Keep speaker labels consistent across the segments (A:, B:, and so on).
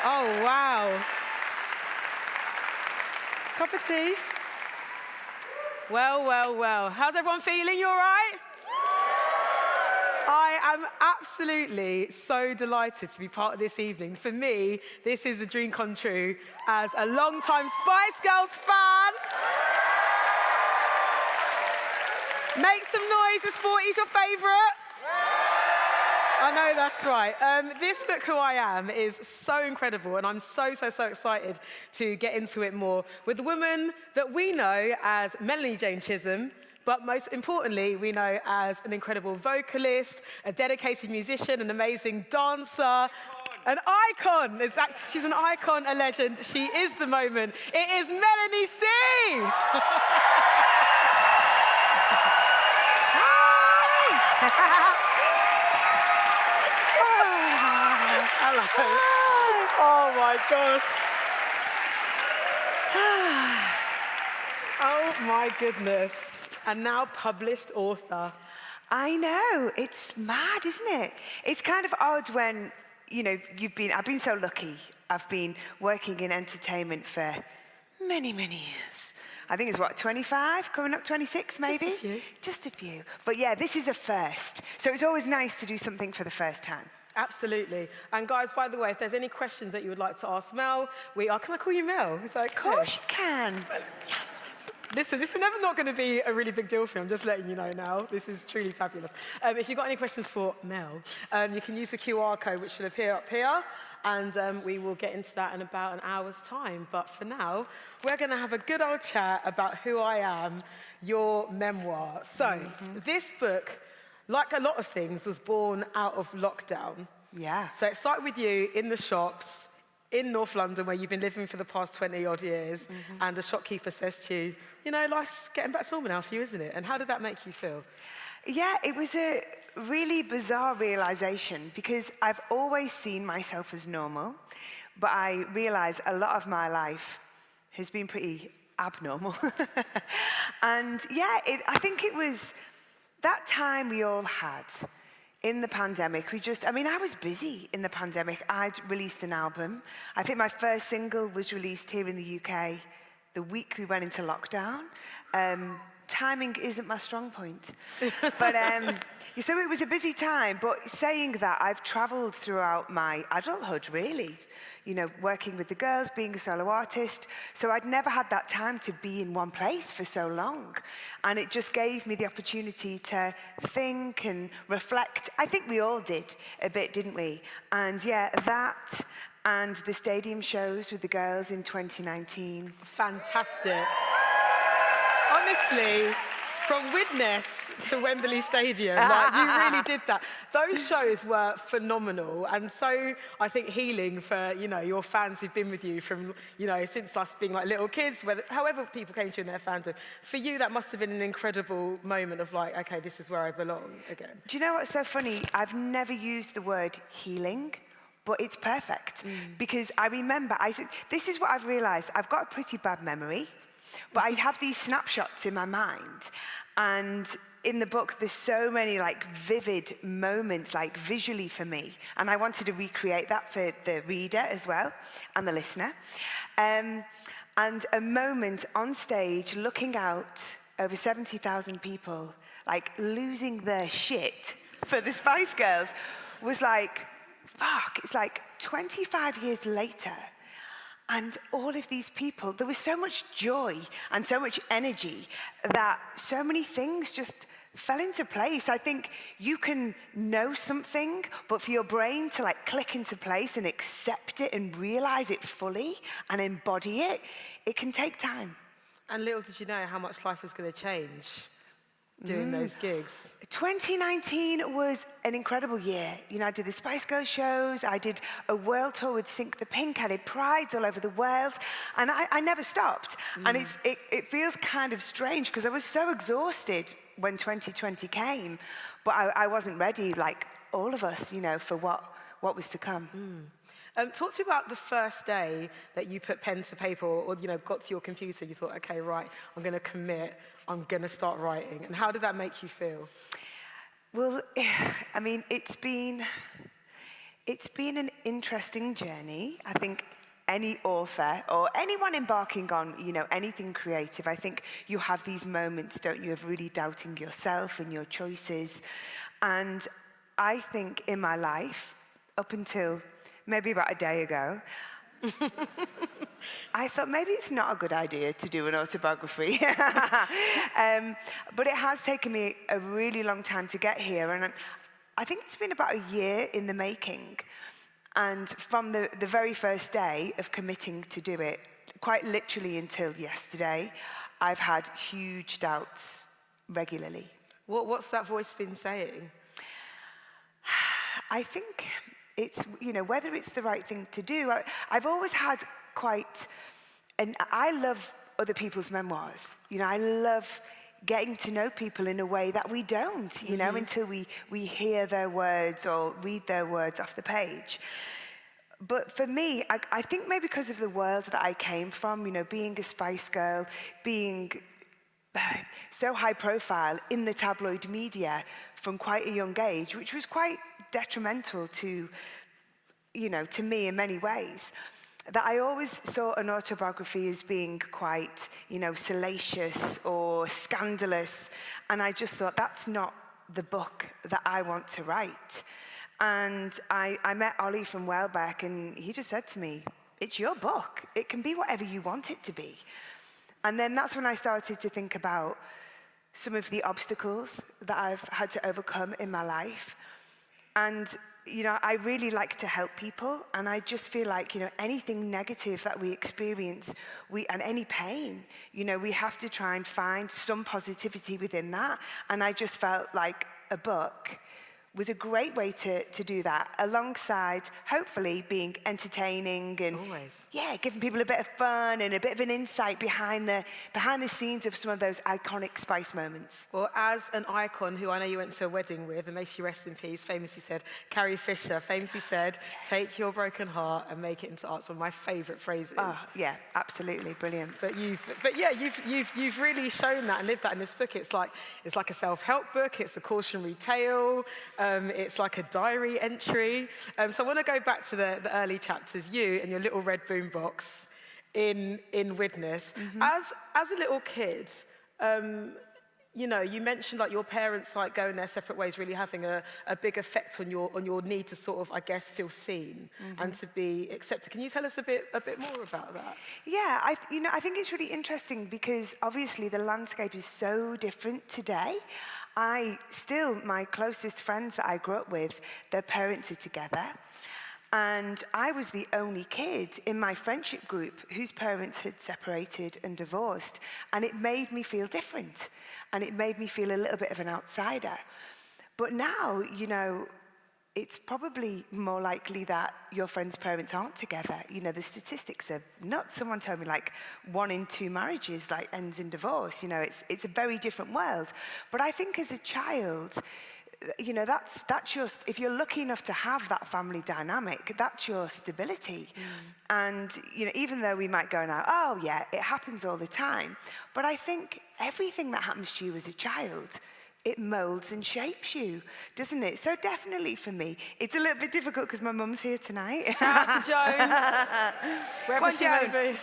A: Oh, wow. Cup of tea? Well, well, well. How's everyone feeling? You all right? I am absolutely so delighted to be part of this evening. For me, this is a dream come true as a long-time Spice Girls fan. Make some noise if Sporty's your favourite. I know, that's right. This book, Who I Am, is so incredible, and I'm so excited to get into it more with the woman that we know as Melanie Jane Chisholm, but most importantly, we know as an incredible vocalist, a dedicated musician, an amazing dancer, an icon. She's an icon, a legend. She is the moment. It is Melanie C. Hello. Oh my gosh. Oh my goodness. And now published author.
B: I know, it's mad, isn't it? It's kind of odd when, you know, I've been so lucky. I've been working in entertainment for many years. I think it's 25, coming up 26 maybe?
A: Just a few.
B: Just a few. But yeah, this is a first. So it's always nice to do something for the first time.
A: Absolutely. And guys, by the way, if there's any questions that you would like to ask Mel, can I call you Mel? Is that okay?
B: Of course you can.
A: Yes. Listen, this is never not going to be a really big deal for you. I'm just letting you know now. This is truly fabulous. If you've got any questions for Mel, you can use the QR code, which should appear up here, and we will get into that in about an hour's time. But for now, we're going to have a good old chat about Who I Am, your memoir. So this book, like a lot of things, was born out of lockdown.
B: Yeah.
A: So it started with you in the shops in North London, where you've been living for the past 20-odd years, and the shopkeeper says to you, you know, life's getting back to normal now for you, isn't it? And how did that make you feel?
B: Yeah, it was a really bizarre realization, because I've always seen myself as normal, but I realized a lot of my life has been pretty abnormal. And yeah, I think it was that time we all had in the pandemic. I was busy in the pandemic. I'd released an album. I think my first single was released here in the UK the week we went into lockdown. Timing isn't my strong point. But so it was a busy time. But saying that, I've traveled throughout my adulthood, really. You know, working with the girls, being a solo artist. So I'd never had that time to be in one place for so long. And it just gave me the opportunity to think and reflect. I think we all did a bit, didn't we? And yeah, that and the stadium shows with the girls in 2019.
A: Fantastic. Honestly, from Widnes to Wembley Stadium, like, you really did that. Those shows were phenomenal, and so, I think, healing for, you know, your fans who've been with you from, you know, since us being like little kids, however people came to you in their fandom. For you, that must have been an incredible moment of like, okay, this is where I belong again.
B: Do you know what's so funny? I've never used the word healing, but it's perfect. Because I remember, I said, this is what I've realized. I've got a pretty bad memory, but I have these snapshots in my mind. And in the book, there's so many like vivid moments, like visually for me. And I wanted to recreate that for the reader as well, and the listener. And a moment on stage, looking out over 70,000 people, like losing their shit for the Spice Girls, was like, fuck, it's like 25 years later. And all of these people, there was so much joy and so much energy that so many things just fell into place. I think you can know something, but for your brain to like click into place and accept it and realize it fully and embody it, it can take time.
A: And little did you know how much life was going to change doing those gigs.
B: 2019 was an incredible year. You know, I did the Spice Girls shows, I did a world tour with Sync the Pink, I did prides all over the world, and I never stopped. And it feels kind of strange because I was so exhausted when 2020 came, but I wasn't ready, like all of us, you know, for what was to come.
A: Talk to me about the first day that you put pen to paper or you know, got to your computer, you thought, okay, right, I'm going to commit, I'm going to start writing. And how did that make you feel?
B: Well, I mean, it's been It's been an interesting journey. I think any author or anyone embarking on, anything creative, I think you have these moments, don't you, of really doubting yourself and your choices. And I think in my life, up until maybe about a day ago, I thought maybe it's not a good idea to do an autobiography. But it has taken me a really long time to get here. And I think it's been about a year in the making. And from the very first day of committing to do it, quite literally until yesterday, I've had huge doubts regularly.
A: What's that voice been saying?
B: I think it's, whether it's the right thing to do. I've always had and I love other people's memoirs. I love getting to know people in a way that we don't, until we hear their words or read their words off the page. But for me, I think maybe because of the world that I came from, being a Spice Girl, being so high profile in the tabloid media from quite a young age, which was quite detrimental to me in many ways, that I always saw an autobiography as being quite, salacious or scandalous. And I just thought, that's not the book that I want to write. And I met Ollie from Wembley, and he just said to me, it's your book. It can be whatever you want it to be. And then that's when I started to think about some of the obstacles that I've had to overcome in my life. And I really like to help people, and I just feel like, anything negative that we experience, and any pain, we have to try and find some positivity within that. And I just felt like a book was a great way to do that, alongside hopefully being entertaining and giving people a bit of fun and a bit of an insight behind the scenes of some of those iconic Spice moments.
A: Well, as an icon who I know you went to a wedding with, and may she rest in peace, famously said, Carrie Fisher famously said, take your broken heart and make it into art. It's one of my favourite phrases.
B: Oh, yeah, absolutely, brilliant.
A: But you've really shown that and lived that in this book. It's like a self-help book. It's a cautionary tale. It's like a diary entry. So I want to go back to the early chapters, you and your little red boombox in Widnes.
B: Mm-hmm.
A: As a little kid, you mentioned like your parents like going their separate ways, really having a big effect on your need to sort of, I guess, feel seen and to be accepted. Can you tell us a bit more about that?
B: Yeah, I think it's really interesting because obviously the landscape is so different today. My closest friends that I grew up with, their parents are together. And I was the only kid in my friendship group whose parents had separated and divorced. And it made me feel different. And it made me feel a little bit of an outsider. But now, it's probably more likely that your friend's parents aren't together. The statistics are nuts. Someone told me 1 in 2 marriages ends in divorce. It's a very different world. But I think as a child, that's your, if you're lucky enough to have that family dynamic, that's your stability. And, even though we might go now, oh yeah, it happens all the time. But I think everything that happens to you as a child, it molds and shapes you, doesn't it? So definitely for me, it's a little bit difficult because my mum's here tonight.
A: Shout out to Joan. Wherever she may be.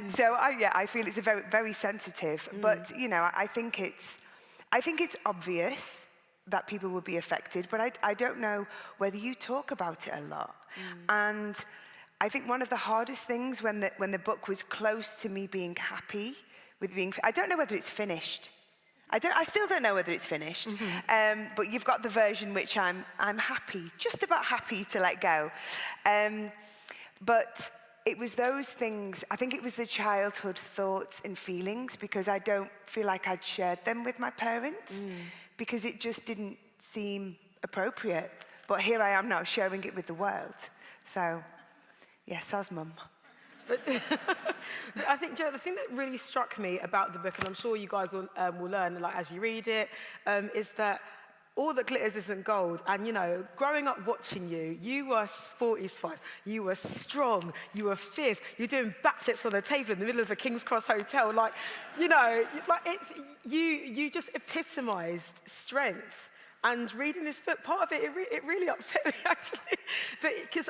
B: So I feel it's a very, very sensitive. But I think it's obvious that people will be affected, but I don't know whether you talk about it a lot. And I think one of the hardest things when the book was close to me being happy with being, I don't know whether it's finished. I still don't know whether it's finished, but you've got the version which I'm happy, just about happy to let go. But it was those things, I think it was the childhood thoughts and feelings, because I don't feel like I'd shared them with my parents, because it just didn't seem appropriate. But here I am now sharing it with the world. So, yeah, soz mum.
A: But I think, Joe, the thing that really struck me about the book, and I'm sure you guys will learn as you read it, is that all that glitters isn't gold. And, growing up watching you, you were Sporty Spice. You were strong. You were fierce. You're doing backflips on a table in the middle of a King's Cross hotel. You just epitomized strength. And reading this book, part of it, it really upset me, actually. But because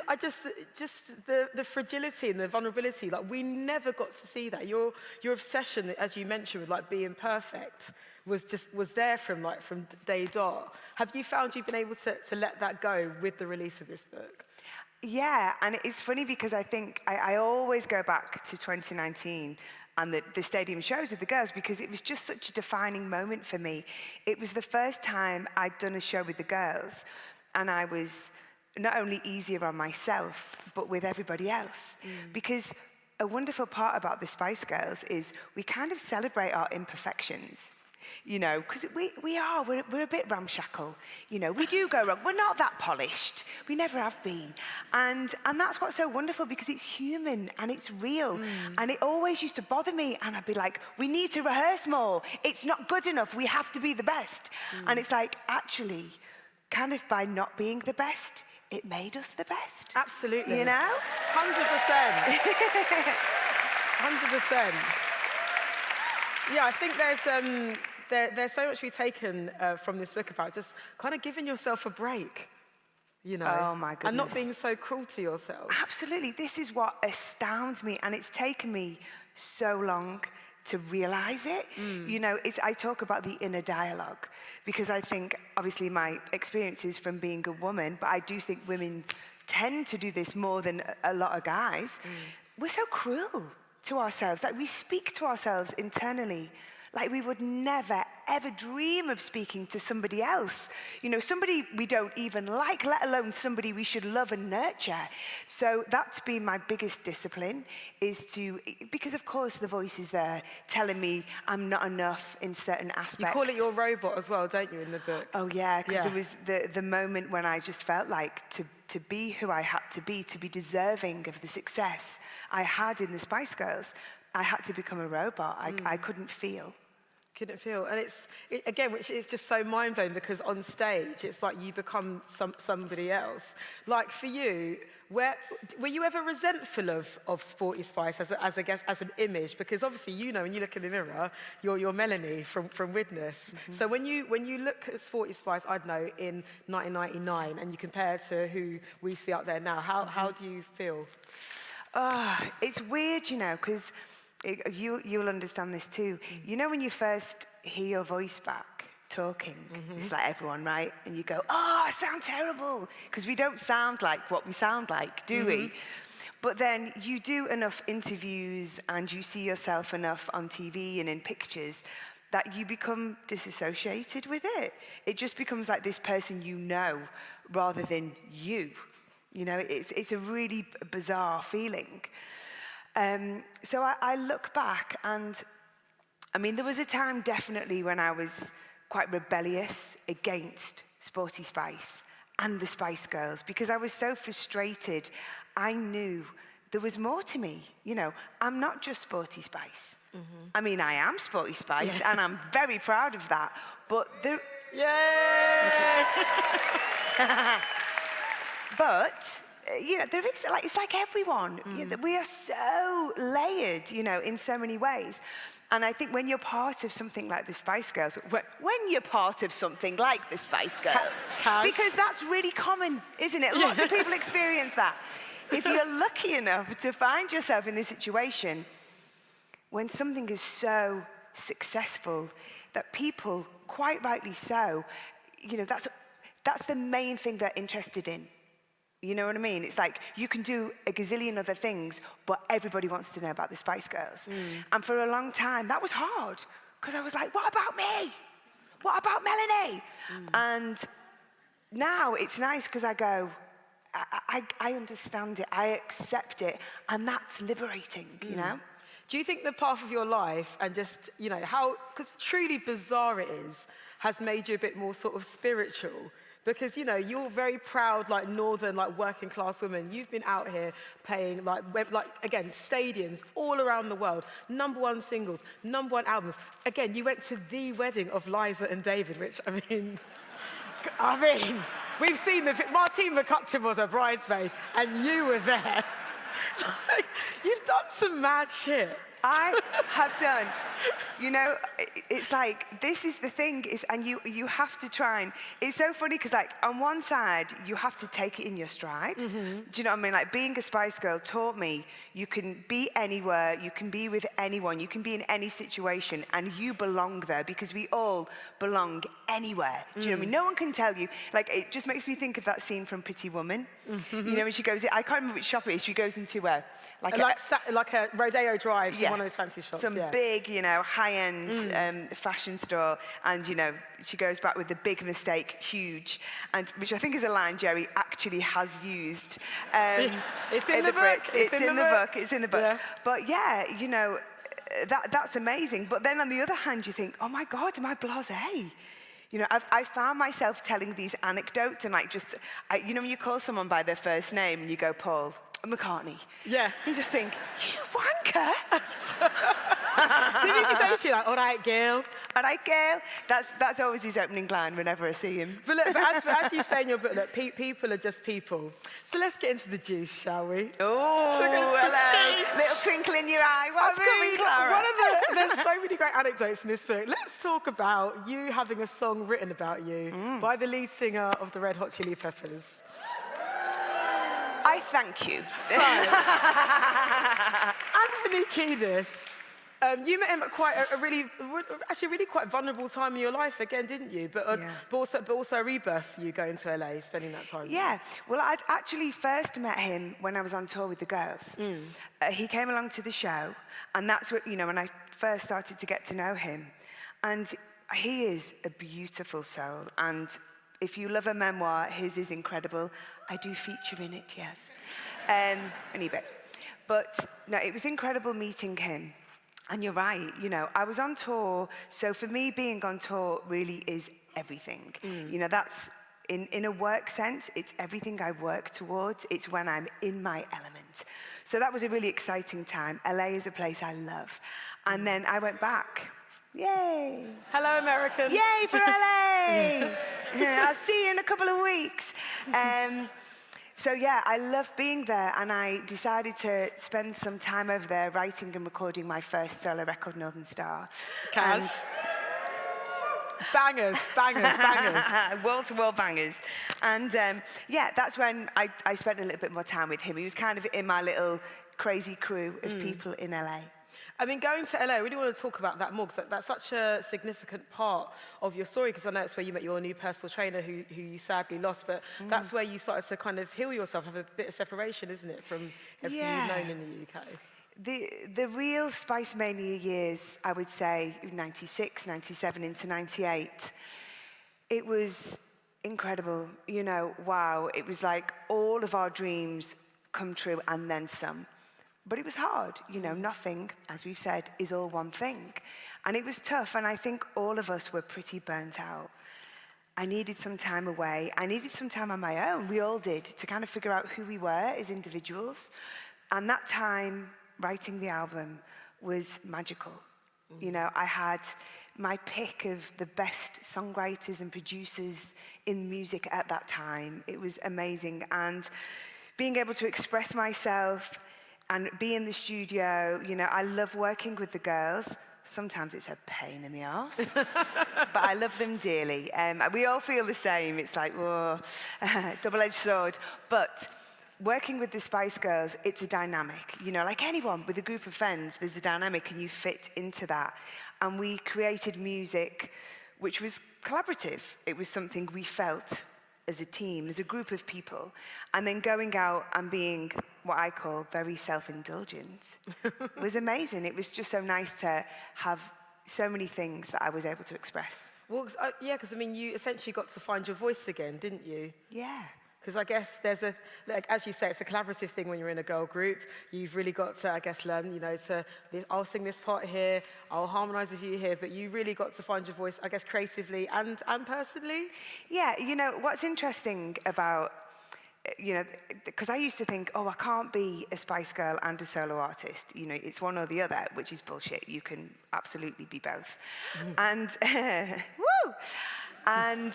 A: just the fragility and the vulnerability, like, we never got to see that. Your obsession, as you mentioned, with, like, being perfect was there from day dot. Have you found you've been able to let that go with the release of this book?
B: Yeah, and it's funny because I think I always go back to 2019 and the stadium shows with the girls, because it was just such a defining moment for me. It was the first time I'd done a show with the girls, and I was not only easier on myself, but with everybody else. Because a wonderful part about the Spice Girls is we kind of celebrate our imperfections. You know, because we're a bit ramshackle. You know, we do go wrong. We're not that polished. We never have been. And that's what's so wonderful, because it's human and it's real. And it always used to bother me. And I'd be like, we need to rehearse more. It's not good enough. We have to be the best. And it's like, actually, kind of by not being the best, it made us the best.
A: Absolutely.
B: You know?
A: 100%. 100%. Yeah, I think there's so much to be taken from this book about just kind of giving yourself a break, you know.
B: Oh, my goodness.
A: And not being so cruel to yourself.
B: Absolutely. This is what astounds me, and it's taken me so long to realize it. You know, I talk about the inner dialogue, because I think, obviously, my experience is from being a woman, but I do think women tend to do this more than a lot of guys. We're so cruel to ourselves. Like, we speak to ourselves internally like we would never, ever dream of speaking to somebody else. You know, somebody we don't even like, let alone somebody we should love and nurture. So that's been my biggest discipline, because of course the voice is there telling me I'm not enough in certain aspects.
A: You call it your robot as well, don't you, in the book?
B: Oh yeah, because it was the moment when I just felt like to be who I had to be deserving of the success I had in the Spice Girls, I had to become a robot. I couldn't feel.
A: Couldn't feel. And again, which is just so mind-blowing, because on stage, it's like you become somebody else. Like, for you, were you ever resentful of Sporty Spice as an image? Because obviously, you know, when you look in the mirror, you're Melanie from Witness. So when you look at Sporty Spice, I don't know, in 1999, and you compare to who we see out there now, how do you feel?
B: It's weird, you know, because you'll understand this too. You know, when you first hear your voice back talking, it's like everyone, right? And you go, oh, I sound terrible, because we don't sound like what we sound like, do we? But then you do enough interviews and you see yourself enough on TV and in pictures that you become disassociated with it. It just becomes like this person you know rather than you. You know, it's a really bizarre feeling. So I look back, and I mean, there was a time definitely when I was quite rebellious against Sporty Spice and the Spice Girls, because I was so frustrated. I knew there was more to me. You know, I'm not just Sporty Spice. I mean, I am Sporty Spice, and I'm very proud of that. But there...
A: Yay!
B: But, you know, there is, like, it's like everyone. You know, we are so layered, you know, in so many ways. And I think when you're part of something like the Spice Girls, when you're part of something like the Spice Girls, because that's really common, isn't it? Lots of people experience that. If you're lucky enough to find yourself in this situation, when something is so successful that people, quite rightly so, you know, that's the main thing they're interested in. You know what I mean? It's like you can do a gazillion other things, but everybody wants to know about the Spice Girls. And for a long time, that was hard, because I was like, what about me? What about Melanie? And now it's nice, because I go, I understand it, I accept it, and that's liberating, you know?
A: Do you think the path of your life, and just, you know, how, because truly bizarre it is, has made you a bit more sort of spiritual? Because, you know, you're very proud, like, northern, like, working class woman. You've been out here playing, like, again, stadiums all around the world, #1 singles, #1 albums. Again, you went to the wedding of Liza and David, which, I mean, we've seen Martine McCutcheon was a bridesmaid, and you were there. You've done some mad shit.
B: I have done. You know, it's like, this is the thing, and you have to try and, it's so funny because like on one side, you have to take it in your stride. Do you know what I mean? Like being a Spice Girl taught me you can be anywhere, you can be with anyone, you can be in any situation, and you belong there because we all belong anywhere. Do you know what I mean? No one can tell you. Like, it just makes me think of that scene from Pretty Woman. You know, when she goes, I can't remember which shop it is, she goes into like
A: a Rodeo Drive,
B: yeah,
A: one of those fancy shops.
B: some big, you know, high-end fashion store, and you know, she goes back with the big mistake, huge, and which I think is a line Jerry actually has used.
A: It's in the book.
B: It's in the book. It's in the book.
A: Yeah.
B: But yeah, you know, that's amazing. But then on the other hand, you think, oh my God, am I blasé? You know, I found myself telling these anecdotes and like you know, when you call someone by their first name and you go, Paul McCartney.
A: Yeah.
B: You just think, you wanker.
A: Didn't he say to you like, all right, girl?
B: All right, girl. That's always his opening line whenever I see him.
A: But look, as you say in your book, look, people are just people. So let's get into the juice, shall we?
B: Oh, hello. Little twinkle in your eye. What's coming, Clara?
A: There's so many great anecdotes in this book. Let's talk about you having a song written about you by the lead singer of the Red Hot Chili Peppers.
B: I thank you.
A: Anthony Kiedis, you met him at quite a really quite vulnerable time in your life again, didn't you? But also a rebirth for you going to LA, spending that time.
B: Yeah, well, I'd actually first met him when I was on tour with the girls. He came along to the show, and that's what, you know, when I first started to get to know him. And he is a beautiful soul, and if you love a memoir, his is incredible. I do feature in it, yes. A bit. But no, it was incredible meeting him. And you're right, you know, I was on tour, so for me, being on tour really is everything. You know, that's, in a work sense, it's everything I work towards. It's when I'm in my element. So that was a really exciting time. LA is a place I love. And then I went back. Yay.
A: Hello, American.
B: Yay for LA. I'll see you in a couple of weeks. So yeah, I love being there, and I decided to spend some time over there writing and recording my first solo record, Northern Star.
A: Cash. Bangers.
B: Wall-to-wall bangers. And yeah, that's when I spent a little bit more time with him. He was kind of in my little crazy crew of people in LA.
A: I mean, going to LA, I really want to talk about that more, because that's such a significant part of your story, because I know it's where you met your new personal trainer who you sadly lost, but that's where you started to kind of heal yourself, have a bit of separation, isn't it, from everything you've known in the UK?
B: The real Spice Mania years, I would say, 96, 97 into 98, it was incredible. You know, wow, it was like all of our dreams come true and then some. But it was hard, you know, nothing, as we've said, is all one thing. And it was tough, and I think all of us were pretty burnt out. I needed some time away. I needed some time on my own. We all did, to kind of figure out who we were as individuals. And that time, writing the album, was magical. You know, I had my pick of the best songwriters and producers in music at that time. It was amazing. And being able to express myself and be in the studio, you know, I love working with the girls. Sometimes it's a pain in the arse, but I love them dearly. We all feel the same. It's like, whoa, double-edged sword. But working with the Spice Girls, it's a dynamic. You know, like anyone with a group of friends, there's a dynamic and you fit into that. And we created music which was collaborative. It was something we felt as a team, as a group of people, and then going out and being what I call very self-indulgent was amazing. It was just so nice to have so many things that I was able to express.
A: Well, yeah, because I mean, you essentially got to find your voice again, didn't you?
B: Yeah.
A: Because I guess there's like, as you say, it's a collaborative thing when you're in a girl group. You've really got to, I guess, learn, you know, I'll sing this part here, I'll harmonise with you here, but you really got to find your voice, I guess, creatively and personally.
B: Yeah, you know, what's interesting about, you know, because I used to think, oh, I can't be a Spice Girl and a solo artist. You know, it's one or the other, which is bullshit. You can absolutely be both. And, woo! And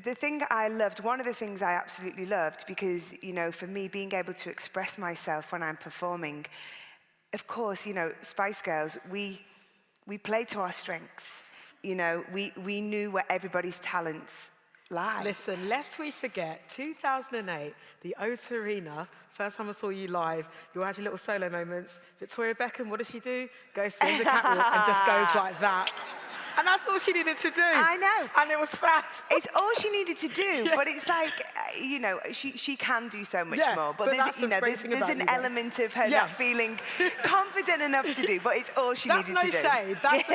B: the thing I loved, one of the things I absolutely loved, because, you know, for me, being able to express myself when I'm performing, of course, Spice Girls, we played to our strengths. We knew where everybody's talents lie.
A: Listen, lest we forget, 2008, the O2 Arena, first time I saw you live, you had your little solo moments. Victoria Beckham, what does she do? Goes to the catwalk and just goes like that. And that's all she needed to do.
B: I know.
A: And it was fab.
B: It's all she needed to do, but it's like, she can do so much more. But there's an element of her not feeling confident enough to do, but it's all she needed to do.
A: That's no shade. That's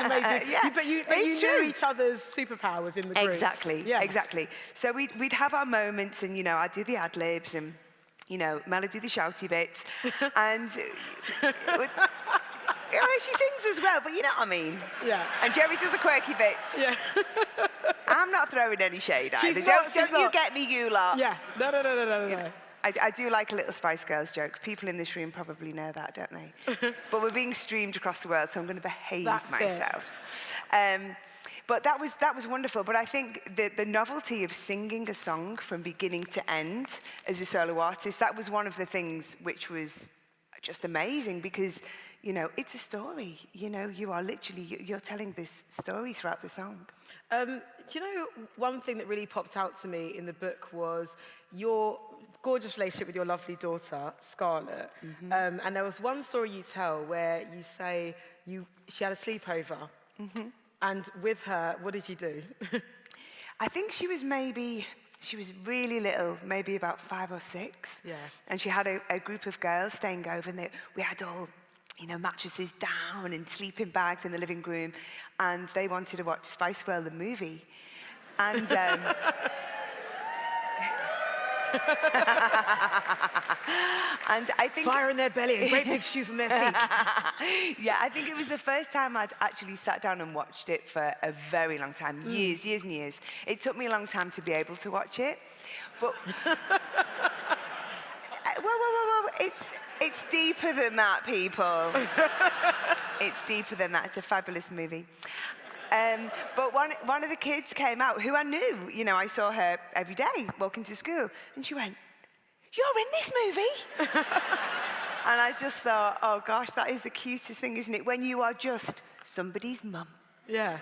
A: amazing.
B: Yeah.
A: But you knew each other's superpowers in the group.
B: Exactly. So we'd have our moments, and I'd do the ad-libs, and Mel do the shouty bits, and she sings as well, but you know what I mean.
A: Yeah.
B: And Jerry does the quirky bits.
A: Yeah.
B: I'm not throwing any shade either. Don't you get me, you lot.
A: Yeah. No.
B: I do like a little Spice Girls joke. People in this room probably know that, don't they? But we're being streamed across the world, so I'm going to behave myself. But that was wonderful. But I think the novelty of singing a song from beginning to end as a solo artist, that was one of the things which was just amazing, because it's a story. You are literally, you're telling this story throughout the song.
A: Do you know, one thing that really popped out to me in the book was your gorgeous relationship with your lovely daughter, Scarlett. Mm-hmm. And there was one story you tell where you say she had a sleepover. Mm-hmm. And with her, what did you do?
B: I think she was really little, maybe about 5 or 6.
A: Yeah.
B: And she had a group of girls staying over, and we had all, mattresses down and sleeping bags in the living room, and they wanted to watch Spice World, the movie. And and I think
A: fire in their belly and great big shoes on their feet.
B: Yeah, I think it was the first time I'd actually sat down and watched it for a very long time, years and years. It took me a long time to be able to watch it, but well, it's deeper than that, people. It's deeper than that. It's a fabulous movie. But one of the kids came out who I knew. I saw her every day walking to school, and she went, "You're in this movie?" And I just thought, oh gosh, that is the cutest thing, isn't it? When you are just somebody's mum.
A: Yeah.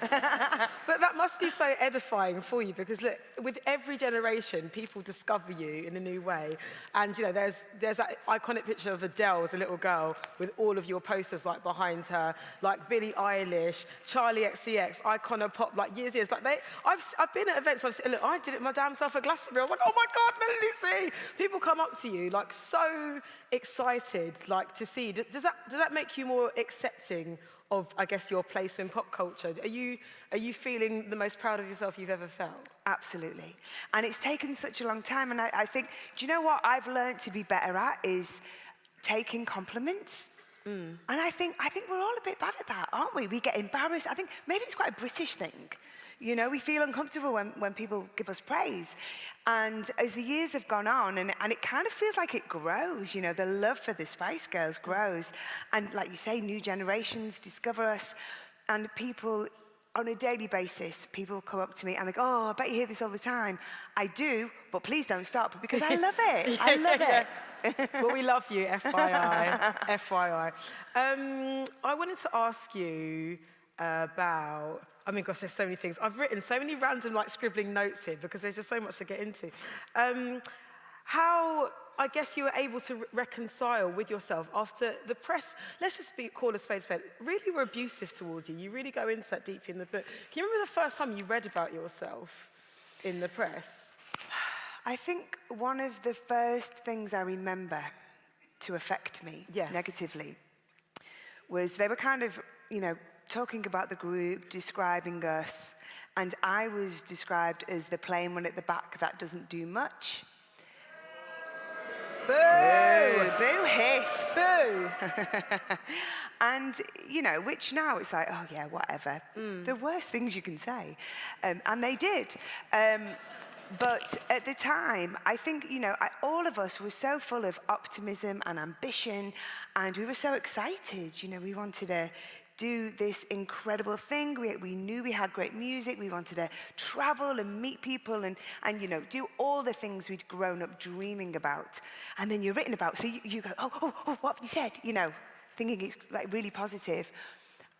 A: But that must be so edifying for you, because look, with every generation, people discover you in a new way. And there's that iconic picture of Adele as a little girl with all of your posters like behind her, like Billie Eilish, Charlie XCX, icon of pop, like years. Like I've been at events. I've said, look, I did it my damn self at Glastonbury. I was like, oh my God, Melanie C. People come up to you like so excited, like to see. Does that make you more accepting of, I guess, your place in pop culture? Are you feeling the most proud of yourself you've ever felt?
B: Absolutely. And it's taken such a long time. And I think, do you know what I've learned to be better at is taking compliments. And I think we're all a bit bad at that, aren't we? We get embarrassed. I think maybe it's quite a British thing. We feel uncomfortable when people give us praise. And as the years have gone on, and it kind of feels like it grows, the love for the Spice Girls grows. And like you say, new generations discover us, and people, on a daily basis, people come up to me and they go, "Oh, I bet you hear this all the time." I do, but please don't stop, because I love it. I love it.
A: Well, we love you, FYI. FYI. I wanted to ask you about, I mean, gosh, there's so many things. I've written so many random, scribbling notes here, because there's just so much to get into. How, I guess, you were able to reconcile with yourself after the press, let's just call a spade, really were abusive towards you. You really go into that deeply in the book. Can you remember the first time you read about yourself in the press?
B: I think one of the first things I remember to affect me negatively was they were kind of, talking about the group, describing us, and I was described as the plain one at the back that doesn't do much.
A: Boo!
B: Boo! Boo hiss!
A: Boo!
B: And, which now it's like, oh yeah, whatever. The worst things you can say. And they did. But at the time, I think, all of us were so full of optimism and ambition, and we were so excited. We wanted to do this incredible thing. We knew we had great music. We wanted to travel and meet people and do all the things we'd grown up dreaming about. And then you're written about. So you go, oh, what have you said? Thinking it's like really positive.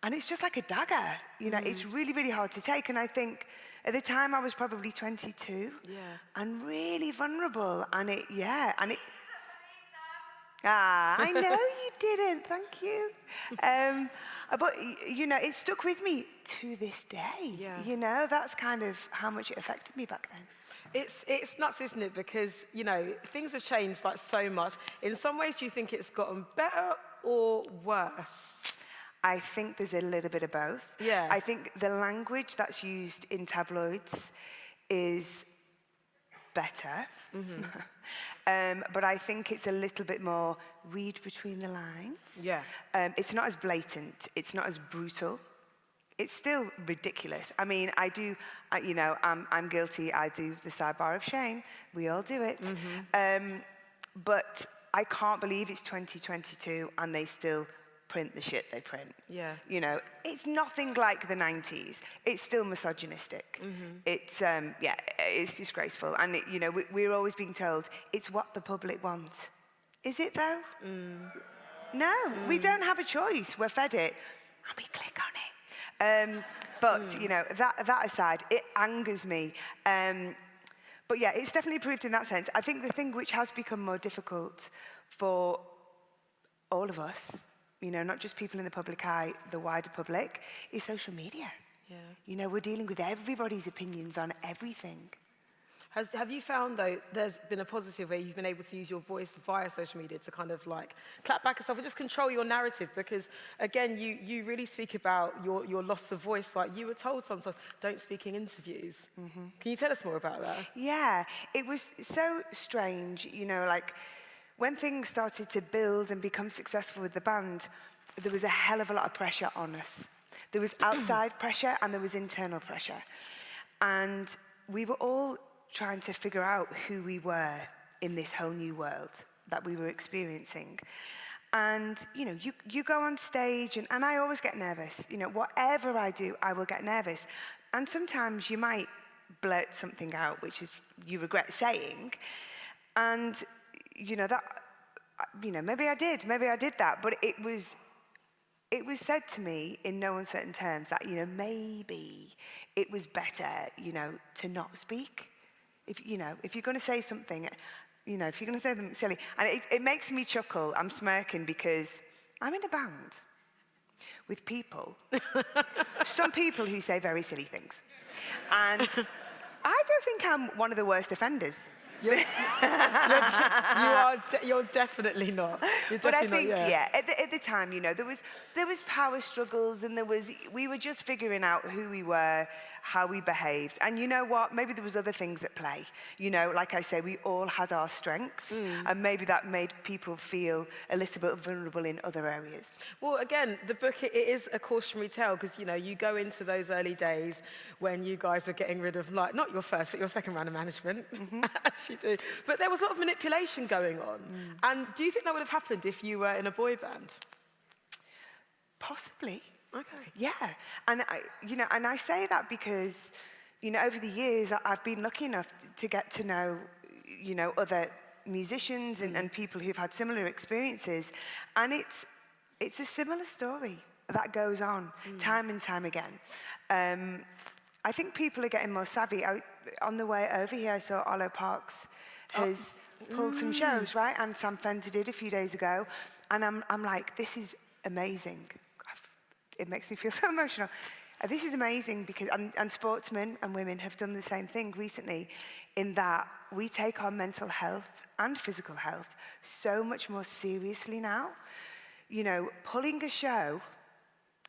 B: And it's just like a dagger. It's really, really hard to take. And I think at the time I was probably 22 and really vulnerable. And I know you didn't, thank you. But, it stuck with me to this day.
A: Yeah.
B: That's kind of how much it affected me back then.
A: It's nuts, isn't it? Because, things have changed like so much. In some ways, do you think it's gotten better or worse?
B: I think there's a little bit of both.
A: Yeah.
B: I think the language that's used in tabloids is better. But I think it's a little bit more read between the lines.
A: Yeah.
B: It's not as blatant. It's not as brutal. It's still ridiculous. I mean, I'm guilty. I do the sidebar of shame. We all do it. But I can't believe it's 2022 and they still print the shit they print.
A: Yeah.
B: It's nothing like the 90s. It's still misogynistic. It's disgraceful. And, we're always being told it's what the public wants. Is it, though? No, we don't have a choice. We're fed it, and we click on it. That aside, it angers me. But yeah, it's definitely improved in that sense. I think the thing which has become more difficult for all of us, not just people in the public eye, the wider public, is social media. Yeah. We're dealing with everybody's opinions on everything.
A: Have you found, though, there's been a positive where you've been able to use your voice via social media to kind of like clap back yourself and just control your narrative? Because, again, you really speak about your loss of voice. Like, you were told sometimes, don't speak in interviews. Can you tell us more about that?
B: Yeah, it was so strange, like, when things started to build and become successful with the band, there was a hell of a lot of pressure on us. There was outside pressure and there was internal pressure. And we were all trying to figure out who we were in this whole new world that we were experiencing. And, you go on stage and I always get nervous. Whatever I do, I will get nervous. And sometimes you might blurt something out, which is you regret saying. And maybe I did that, but it was said to me in no uncertain terms that, maybe it was better, to not speak. If you're going to say something, if you're going to say something silly, and it makes me chuckle, I'm smirking because I'm in a band with people, some people who say very silly things. And I don't think I'm one of the worst offenders.
A: You're definitely not.
B: But I think, at the time, there was power struggles and we were just figuring out who we were, how we behaved. And you know what? Maybe there was other things at play. Like I say, we all had our strengths and maybe that made people feel a little bit vulnerable in other areas.
A: Well, again, the book, it is a cautionary tale because, you go into those early days when you guys were getting rid of, like, not your first, but your second round of management. As you do. But there was a lot of manipulation going on. And do you think that would have happened if you were in a boy band?
B: Possibly.
A: Okay.
B: Yeah. And I say that because, over the years, I've been lucky enough to get to know, other musicians and people who've had similar experiences. And it's a similar story that goes on time and time again. I think people are getting more savvy. On the way over here, I saw Olo Parks has pulled some shows, right? And Sam Fender did a few days ago. And I'm like, this is amazing. It makes me feel so emotional. This is amazing because, and sportsmen and women have done the same thing recently in that we take our mental health and physical health so much more seriously now. Pulling a show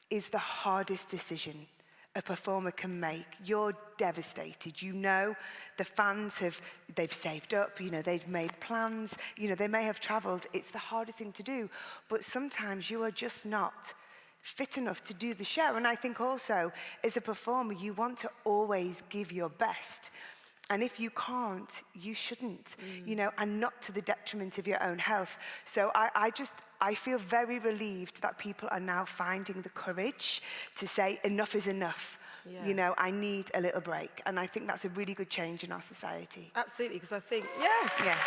B: is the hardest decision a performer can make. You're devastated. The fans they've saved up, they've made plans, they may have traveled. It's the hardest thing to do. But sometimes you are just not fit enough to do the show. And I think also, as a performer, you want to always give your best. And if you can't, you shouldn't, and not to the detriment of your own health. So I feel very relieved that people are now finding the courage to say enough is enough.
A: Yeah.
B: I need a little break. And I think that's a really good change in our society.
A: Absolutely, because I think, yes.
B: Yeah.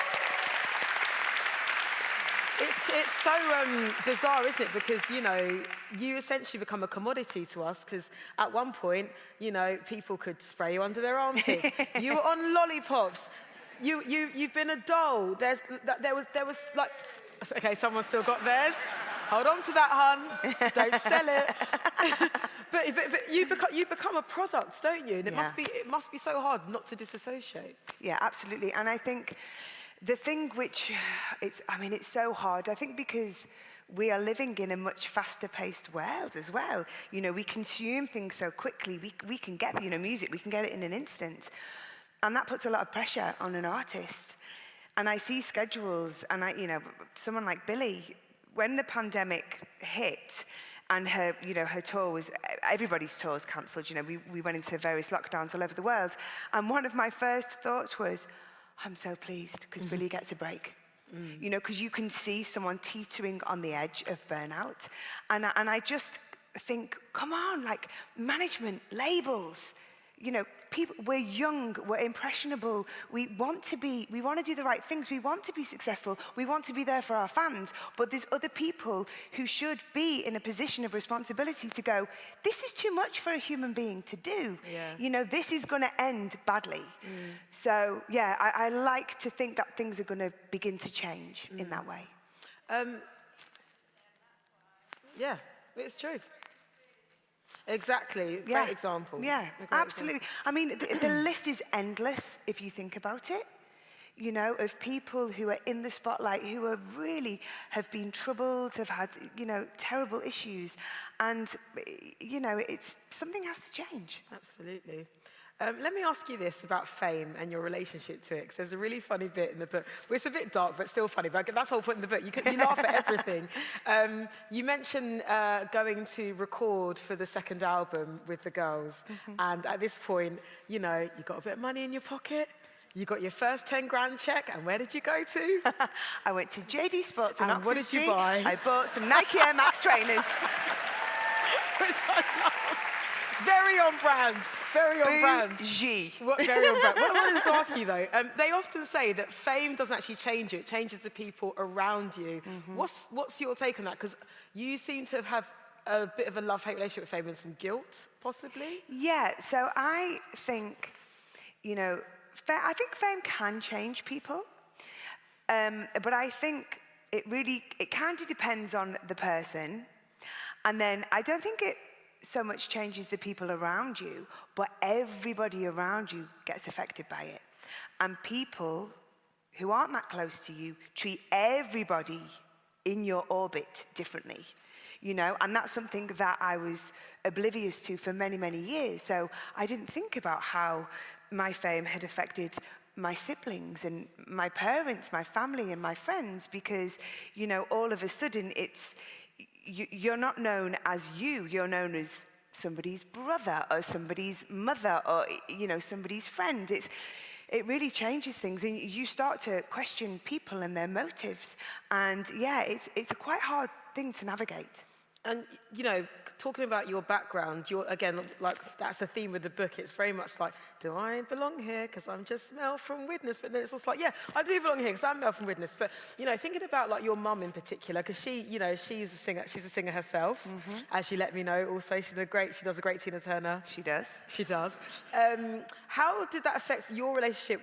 A: It's so bizarre, isn't it? Because, you essentially become a commodity to us, because at one point, people could spray you under their armpits. You were on lollipops. You've been a doll. There was like... Okay, someone's still got theirs. Hold on to that, hun. Don't sell it. but you become a product, don't you? And it must be so hard not to disassociate.
B: Yeah, absolutely. And I think the thing which, it's so hard, I think because we are living in a much faster-paced world as well. We consume things so quickly. We can get, music, we can get it in an instant. And that puts a lot of pressure on an artist. And I see schedules, and someone like Billie, when the pandemic hit, and her tour was, everybody's tour was cancelled. We went into various lockdowns all over the world. And one of my first thoughts was, I'm so pleased, because Billie gets a break. Because you can see someone teetering on the edge of burnout. And I just think, come on, like management, labels, people, we're young, we're impressionable, we want to do the right things, we want to be successful, we want to be there for our fans, but there's other people who should be in a position of responsibility to go, this is too much for a human being to do.
A: Yeah.
B: This is going to end badly. So, yeah, I like to think that things are going to begin to change in that way.
A: Yeah, it's true. Exactly.
B: Yeah.
A: Great example.
B: Yeah, absolutely. The list is endless if you think about it. Of people who are in the spotlight, who are really have been troubled, have had, terrible issues. And, it's something has to change.
A: Absolutely. Let me ask you this about fame and your relationship to it, because there's a really funny bit in the book. Well, it's a bit dark, but still funny, but that's the whole point in the book. You laugh at everything. You mentioned going to record for the second album with the girls, and at this point, you got a bit of money in your pocket, you got your first 10 grand check, and where did you go to?
B: I went to JD Sports in
A: And
B: Oxford
A: what did
B: Street.
A: you buy?
B: I bought some Nike Air Max trainers.
A: Which I love. Very on brand. Very on brand.
B: Bougie.
A: Very on brand. What I wanted to ask you, though, they often say that fame doesn't actually change you. It changes the people around you. What's your take on that? Because you seem to have a bit of a love-hate relationship with fame and some guilt, possibly.
B: Yeah, so I think, I think fame can change people. But I think it kind of depends on the person. And then I don't think it so much changes the people around you, but everybody around you gets affected by it. And people who aren't that close to you treat everybody in your orbit differently, and that's something that I was oblivious to for many, many years. So I didn't think about how my fame had affected my siblings and my parents, my family and my friends, because, all of a sudden you're not known as you're known as somebody's brother or somebody's mother or, somebody's friend. It really changes things, and you start to question people and their motives. And yeah, it's a quite hard thing to navigate.
A: And, talking about your background, again, like, that's the theme of the book. It's very much like, do I belong here because I'm just Mel from Widnes? But then it's also like, yeah, I do belong here because I'm Mel from Widnes. But, thinking about, like, your mum in particular, because she's a singer. She's a singer herself, as you let me know. Also, she does a great Tina Turner.
B: She does.
A: She does. How did that affect your relationship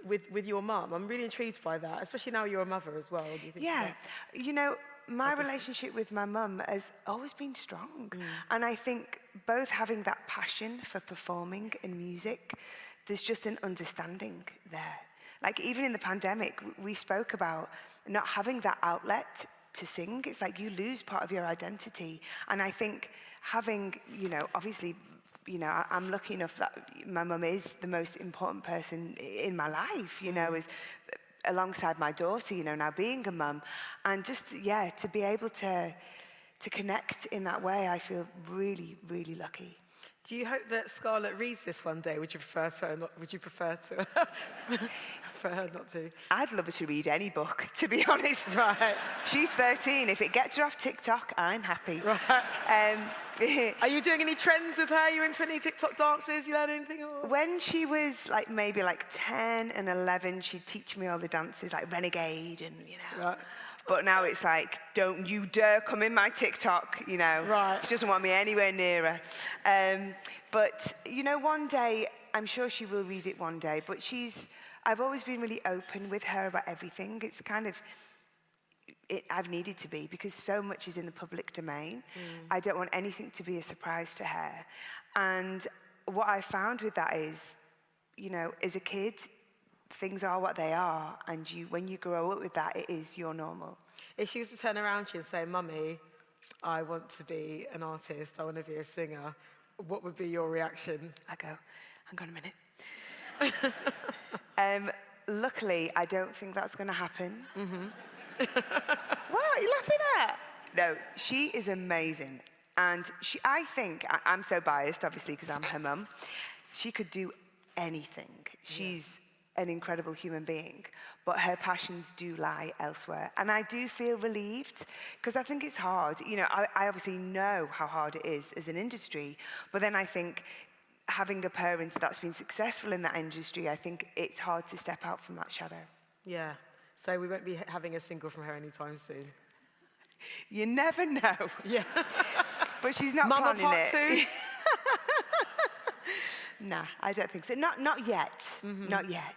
A: with your mum? I'm really intrigued by that, especially now you're a mother as well. What do you think
B: Yeah,
A: about that?
B: My relationship with my mum has always been strong. And I think both having that passion for performing and music, there's just an understanding there. Like, even in the pandemic, we spoke about not having that outlet to sing. It's like you lose part of your identity. And I think having, obviously, I'm lucky enough that my mum is the most important person in my life, as alongside my daughter, now being a mum. And just, to be able to connect in that way, I feel really, really lucky.
A: Do you hope that Scarlett reads this one day? Would you prefer to, or not, would you prefer to, for her not to?
B: I'd love her to read any book, to be honest.
A: Right.
B: She's 13. If it gets her off TikTok, I'm happy.
A: Right. Are you doing any trends with her? Are you into any TikTok dances? You learn anything? Or?
B: When she was maybe 10 and 11, she'd teach me all the dances, like Renegade and,
A: Right.
B: But now it's like, don't you dare come in my TikTok,
A: Right.
B: She doesn't want me anywhere near her. But, one day, I'm sure she will read it one day, but I've always been really open with her about everything. It's kind of, I've needed to be, because so much is in the public domain. I don't want anything to be a surprise to her. And what I found with that is, as a kid, things are what they are, and when you grow up with that, it is your normal.
A: If she was to turn around to you and say, Mummy, I want to be an artist, I want to be a singer, what would be your reaction?
B: I go, hang on a minute. Luckily, I don't think that's going to happen. What are you laughing at? No, she is amazing. And I think, I'm so biased, obviously, because I'm her mum, she could do anything. She's an incredible human being, but her passions do lie elsewhere. And I do feel relieved, because I think it's hard. I obviously know how hard it is as an industry, but then I think having a parent that's been successful in that industry, I think it's hard to step out from that shadow.
A: Yeah, so we won't be having a single from her anytime soon.
B: You never know.
A: Yeah.
B: But she's not
A: Mama
B: planning
A: part
B: it.
A: 2?
B: Nah, I don't think so. Not yet. Not yet.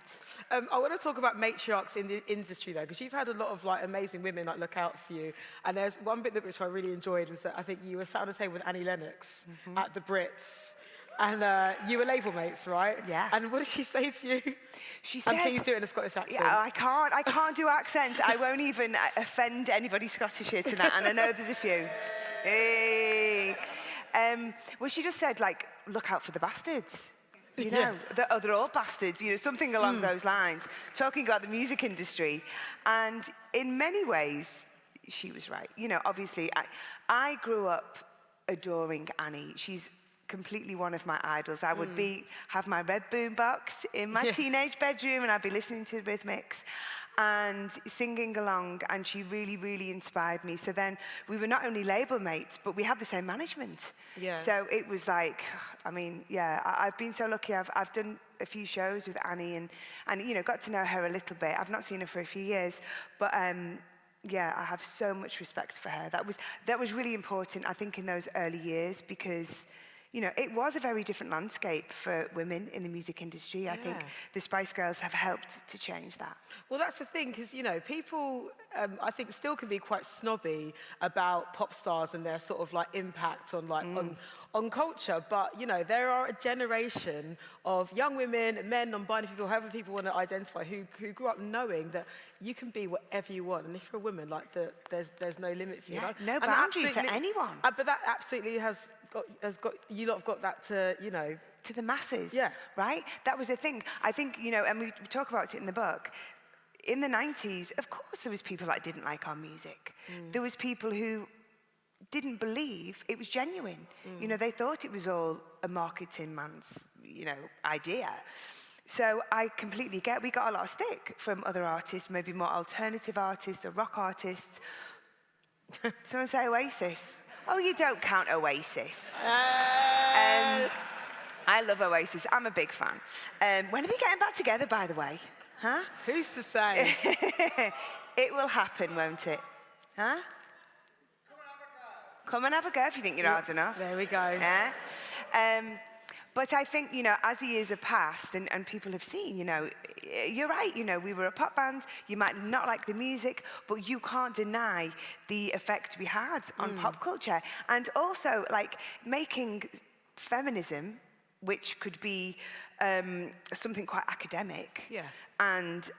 A: I want to talk about matriarchs in the industry, though, because you've had a lot of amazing women look out for you. And there's one bit which I really enjoyed was that I think you were sat on a table with Annie Lennox at the BRITs. And you were label mates, right?
B: Yeah.
A: And what did she say to you?
B: She said...
A: And please do it in a Scottish accent.
B: Yeah, I can't do accents. I won't even offend anybody Scottish here tonight, and I know there's a few. Hey. Well, she just said, look out for the bastards. They're all bastards, something along those lines, talking about the music industry. And in many ways, she was right. Obviously, I grew up adoring Annie. She's completely one of my idols. I would have my red boombox in my teenage bedroom, and I'd be listening to the Rhythmics and singing along, and she really, really inspired me. So then we were not only label mates, but we had the same management.
A: Yeah.
B: So it was I've been so lucky. I've done a few shows with Annie and got to know her a little bit. I've not seen her for a few years, but I have so much respect for her. That was really important, I think, in those early years, because it was a very different landscape for women in the music industry. Yeah. I think the Spice Girls have helped to change that.
A: Well, that's the thing, because, people, I think, still can be quite snobby about pop stars and their sort of impact on on culture. But, there are a generation of young women, men, non-binary people, however people want to identify, who grew up knowing that you can be whatever you want. And if you're a woman, there's no limit for you.
B: Yeah, no boundaries for anyone.
A: But that absolutely has got you lot have got that to
B: to the masses.
A: Yeah.
B: Right. That was the thing. I think and we talk about it in the book. In the 90s, of course, there was people that didn't like our music. There was people who didn't believe it was genuine. They thought it was all a marketing man's idea. So I completely get. We got a lot of stick from other artists, maybe more alternative artists or rock artists. Someone say Oasis. Oh, you don't count Oasis. I love Oasis. I'm a big fan. When are they getting back together, by the way? Huh?
A: Who's to say?
B: It will happen, won't it? Huh? Come and have a go if you think you're hard enough.
A: There we go.
B: Yeah? But I think, as the years have passed and people have seen, you're right, we were a pop band, you might not like the music, but you can't deny the effect we had on pop culture. And also, making feminism, which could be something quite academic and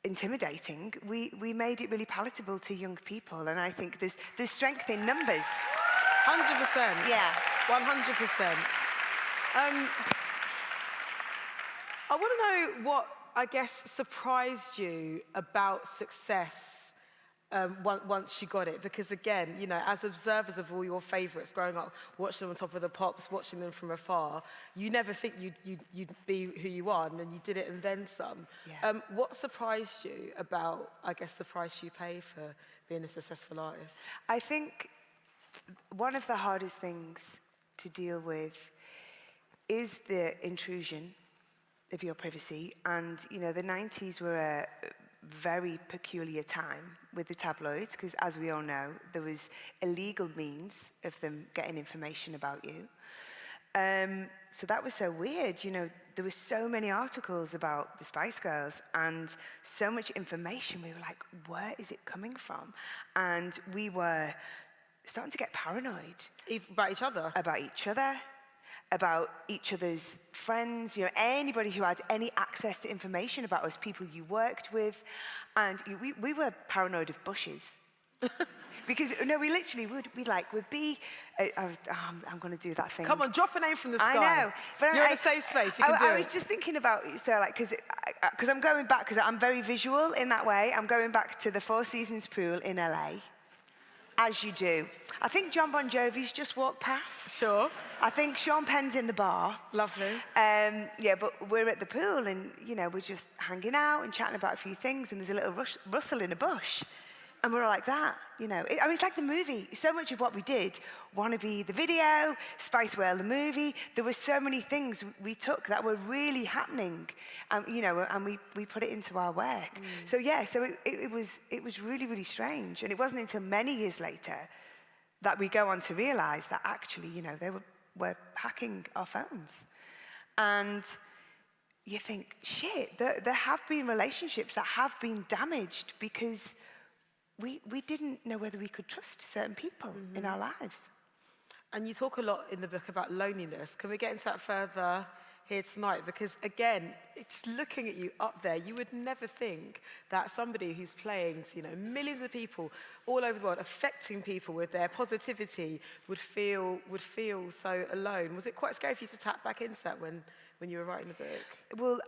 B: intimidating, we made it really palatable to young people. And I think there's strength in numbers.
A: 100%.
B: Yeah.
A: 100%. I want to know what, I guess, surprised you about success once you got it? Because again, you know, as observers of all your favourites growing up, watching them on Top of the Pops, watching them from afar, you never think you'd be who you are, and then you did it and then some.
B: Yeah.
A: What surprised you about, I guess, the price you pay for being a successful artist?
B: I think one of the hardest things to deal with is the intrusion of your privacy. And, you know, the 90s were a very peculiar time with the tabloids, because as we all know, there was illegal means of them getting information about you. So that was so weird. You know, there were so many articles about the Spice Girls and so much information. We were like, where is it coming from? And we were starting to get paranoid.
A: About each other?
B: About each other, about each other's friends, you know, anybody who had any access to information about us, people you worked with. And we were paranoid of bushes. Because, no, we literally would be, I'm going to do that thing.
A: Come on, drop a name from the sky.
B: I know. But
A: You're in a safe space, you can do it.
B: I was just thinking about, so like, because I'm going back, because I'm very visual in that way, I'm going back to the Four Seasons pool in LA. As you do. I think John Bon Jovi's just walked past.
A: Sure.
B: I think Sean Penn's in the bar.
A: Lovely.
B: Yeah, but we're at the pool and, you know, we're just hanging out and chatting about a few things, and there's a little rustle in a bush. And we're all like that, you know. I mean, it's like the movie. So much of what we did, Wannabe the video, Spice World the movie, there were so many things we took that were really happening, you know, and we put it into our work. So yeah, so it was really, really strange. And it wasn't until many years later that we go on to realize that actually, you know, they were hacking our phones. And you think, shit, there have been relationships that have been damaged because we didn't know whether we could trust certain people in our lives.
A: And you talk a lot in the book about loneliness. Can we get into that further here tonight? Because again, just looking at you up there, you would never think that somebody who's playing to, you know, millions of people all over the world, affecting people with their positivity, would feel so alone. Was it quite scary for you to tap back into that when you were writing the book?
B: Well,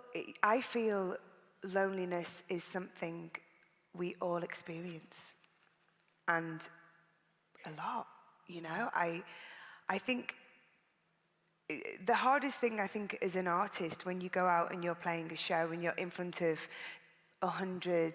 B: I feel loneliness is something we all experience, and a lot, you know. I think the hardest thing, I think, as an artist, when you go out and you're playing a show and you're in front of 100,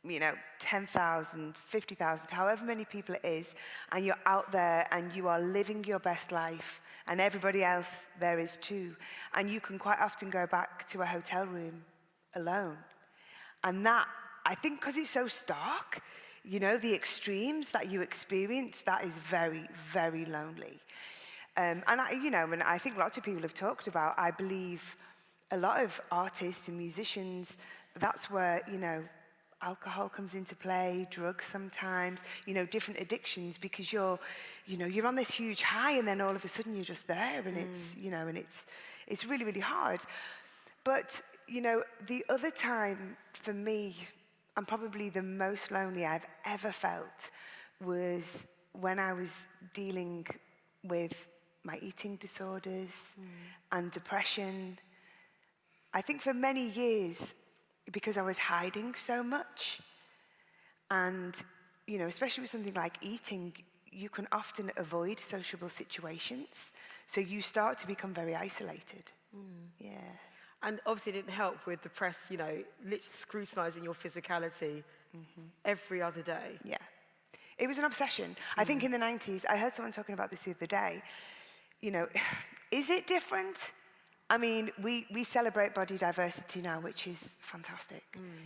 B: you know, 10,000, 50,000, however many people it is, and you're out there and you are living your best life, and everybody else there is too, and you can quite often go back to a hotel room alone. And that, I think, because it's so stark, you know, the extremes that you experience, that is very, very lonely. And I think lots of people have talked about, I believe a lot of artists and musicians, that's where, you know, alcohol comes into play, drugs sometimes, you know, different addictions, because you're on this huge high, and then all of a sudden you're just there, and it's, you know, and it's really, really hard. But, you know, the other time for me, and probably the most lonely I've ever felt, was when I was dealing with my eating disorders and depression. I think for many years, because I was hiding so much, and, you know, especially with something like eating, you can often avoid sociable situations, so you start to become very isolated. Yeah.
A: And obviously it didn't help with the press, you know, literally scrutinising your physicality every other day.
B: Yeah. It was an obsession. I think in the 90s, I heard someone talking about this the other day, you know, is it different? I mean, we celebrate body diversity now, which is fantastic,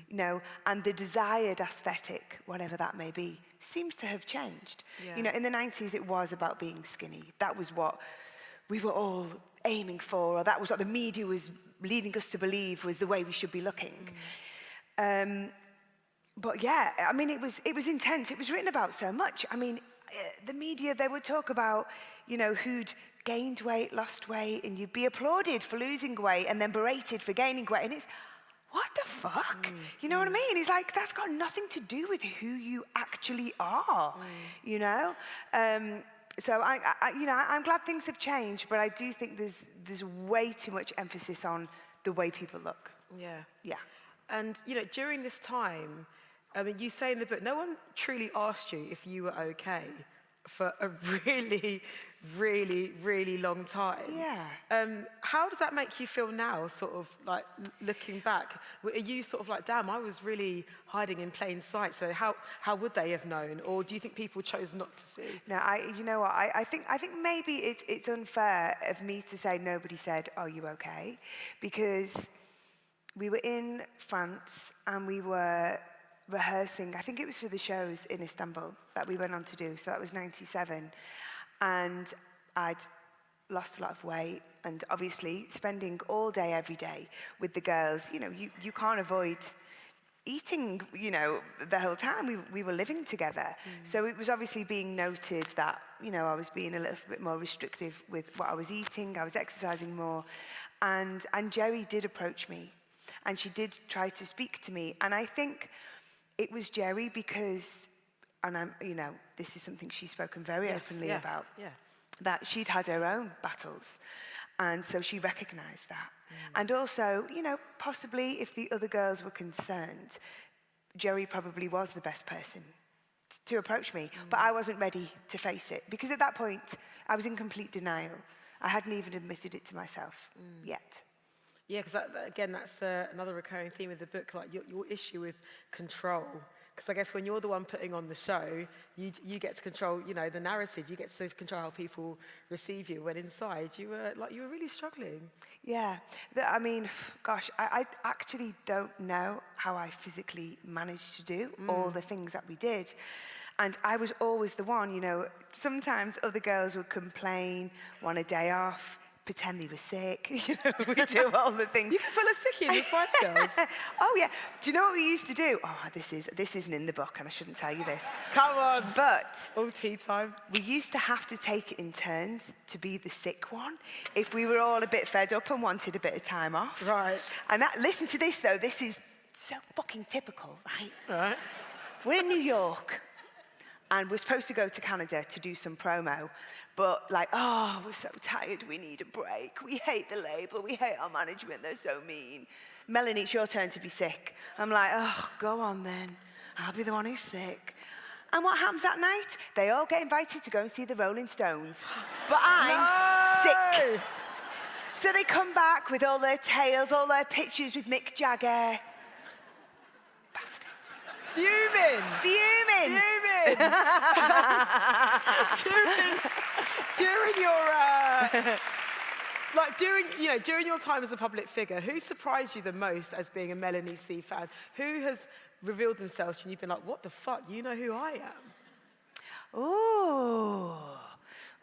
B: you know, and the desired aesthetic, whatever that may be, seems to have changed.
A: Yeah.
B: You know, in the 90s, it was about being skinny. That was what we were all aiming for, or that was what the media was leading us to believe was the way we should be looking. But yeah, I mean, it was intense. It was written about so much. I mean, the media, they would talk about, you know, who'd gained weight, lost weight, and you'd be applauded for losing weight and then berated for gaining weight. And it's, what the fuck? You know what I mean? It's like, that's got nothing to do with who you actually are, you know? So I'm glad things have changed, but I do think there's way too much emphasis on the way people look.
A: Yeah.
B: Yeah.
A: And, you know, during this time, I mean, you say in the book, no one truly asked you if you were okay for a really, really, really long time.
B: Yeah.
A: How does that make you feel now, sort of like looking back? Are you sort of like, damn, I was really hiding in plain sight, so how would they have known? Or do you think people chose not to see?
B: No, you know what? I think maybe it's unfair of me to say nobody said, "Are you okay?" Because we were in France and we were rehearsing. I think it was for the shows in Istanbul that we went on to do. So that was '97, and I'd lost a lot of weight, and obviously spending all day, every day with the girls. You know, you can't avoid eating, you know, the whole time. We were living together. So it was obviously being noted that, you know, I was being a little bit more restrictive with what I was eating. I was exercising more. And Jerry did approach me, and she did try to speak to me. And I think it was Jerry because, and I'm, you know, this is something she's spoken very openly about, that she'd had her own battles. And so she recognized that. And also, you know, possibly if the other girls were concerned, Jerry probably was the best person to approach me. But I wasn't ready to face it, because at that point, I was in complete denial. I hadn't even admitted it to myself yet.
A: Yeah, because again, that's another recurring theme of the book, like your issue with control. Because I guess when you're the one putting on the show, you get to control, you know, the narrative. You get to control how people receive you. When inside, you were really struggling.
B: Yeah, I mean, gosh, I actually don't know how I physically managed to do all the things that we did. And I was always the one, you know. Sometimes other girls would complain, want a day off, pretend they were sick. You know, we do all the things.
A: You can pull a sickie in the Spice Girls.
B: Oh yeah. Do you know what we used to do? Oh, this isn't in the book, and I shouldn't tell you this.
A: Come on.
B: But
A: all tea time.
B: We used to have to take it in turns to be the sick one if we were all a bit fed up and wanted a bit of time off.
A: Right.
B: And listen to this though. This is so fucking typical, right?
A: Right.
B: We're in New York, and we're supposed to go to Canada to do some promo. But like, oh, we're so tired, we need a break. We hate the label, we hate our management, they're so mean. Melanie, it's your turn to be sick. I'm like, oh, go on then. I'll be the one who's sick. And what happens that night? They all get invited to go and see the Rolling Stones. But I'm sick. So they come back with all their tales, all their pictures with Mick Jagger. Bastards.
A: Fuming.
B: Fuming.
A: Fuming. during your during your time as a public figure, who surprised you the most as being a Melanie C fan? Who has revealed themselves and you've been like, what the fuck? You know who I am?
B: Oh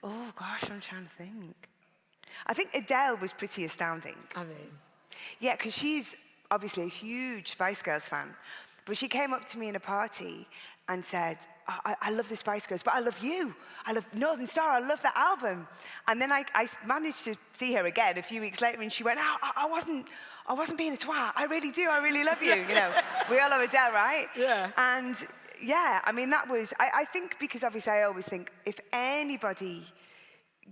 B: gosh, I'm trying to think. I think Adele was pretty astounding.
A: I mean,
B: yeah, because she's obviously a huge Spice Girls fan. But she came up to me in a party and said, I love the Spice Girls, but I love you. I love Northern Star. I love that album. And then I managed to see her again a few weeks later, and she went, I wasn't being a twat. I really do. I really love you. You know, we all love Adele, right?
A: Yeah.
B: And yeah, I mean, that was, I think, because obviously I always think if anybody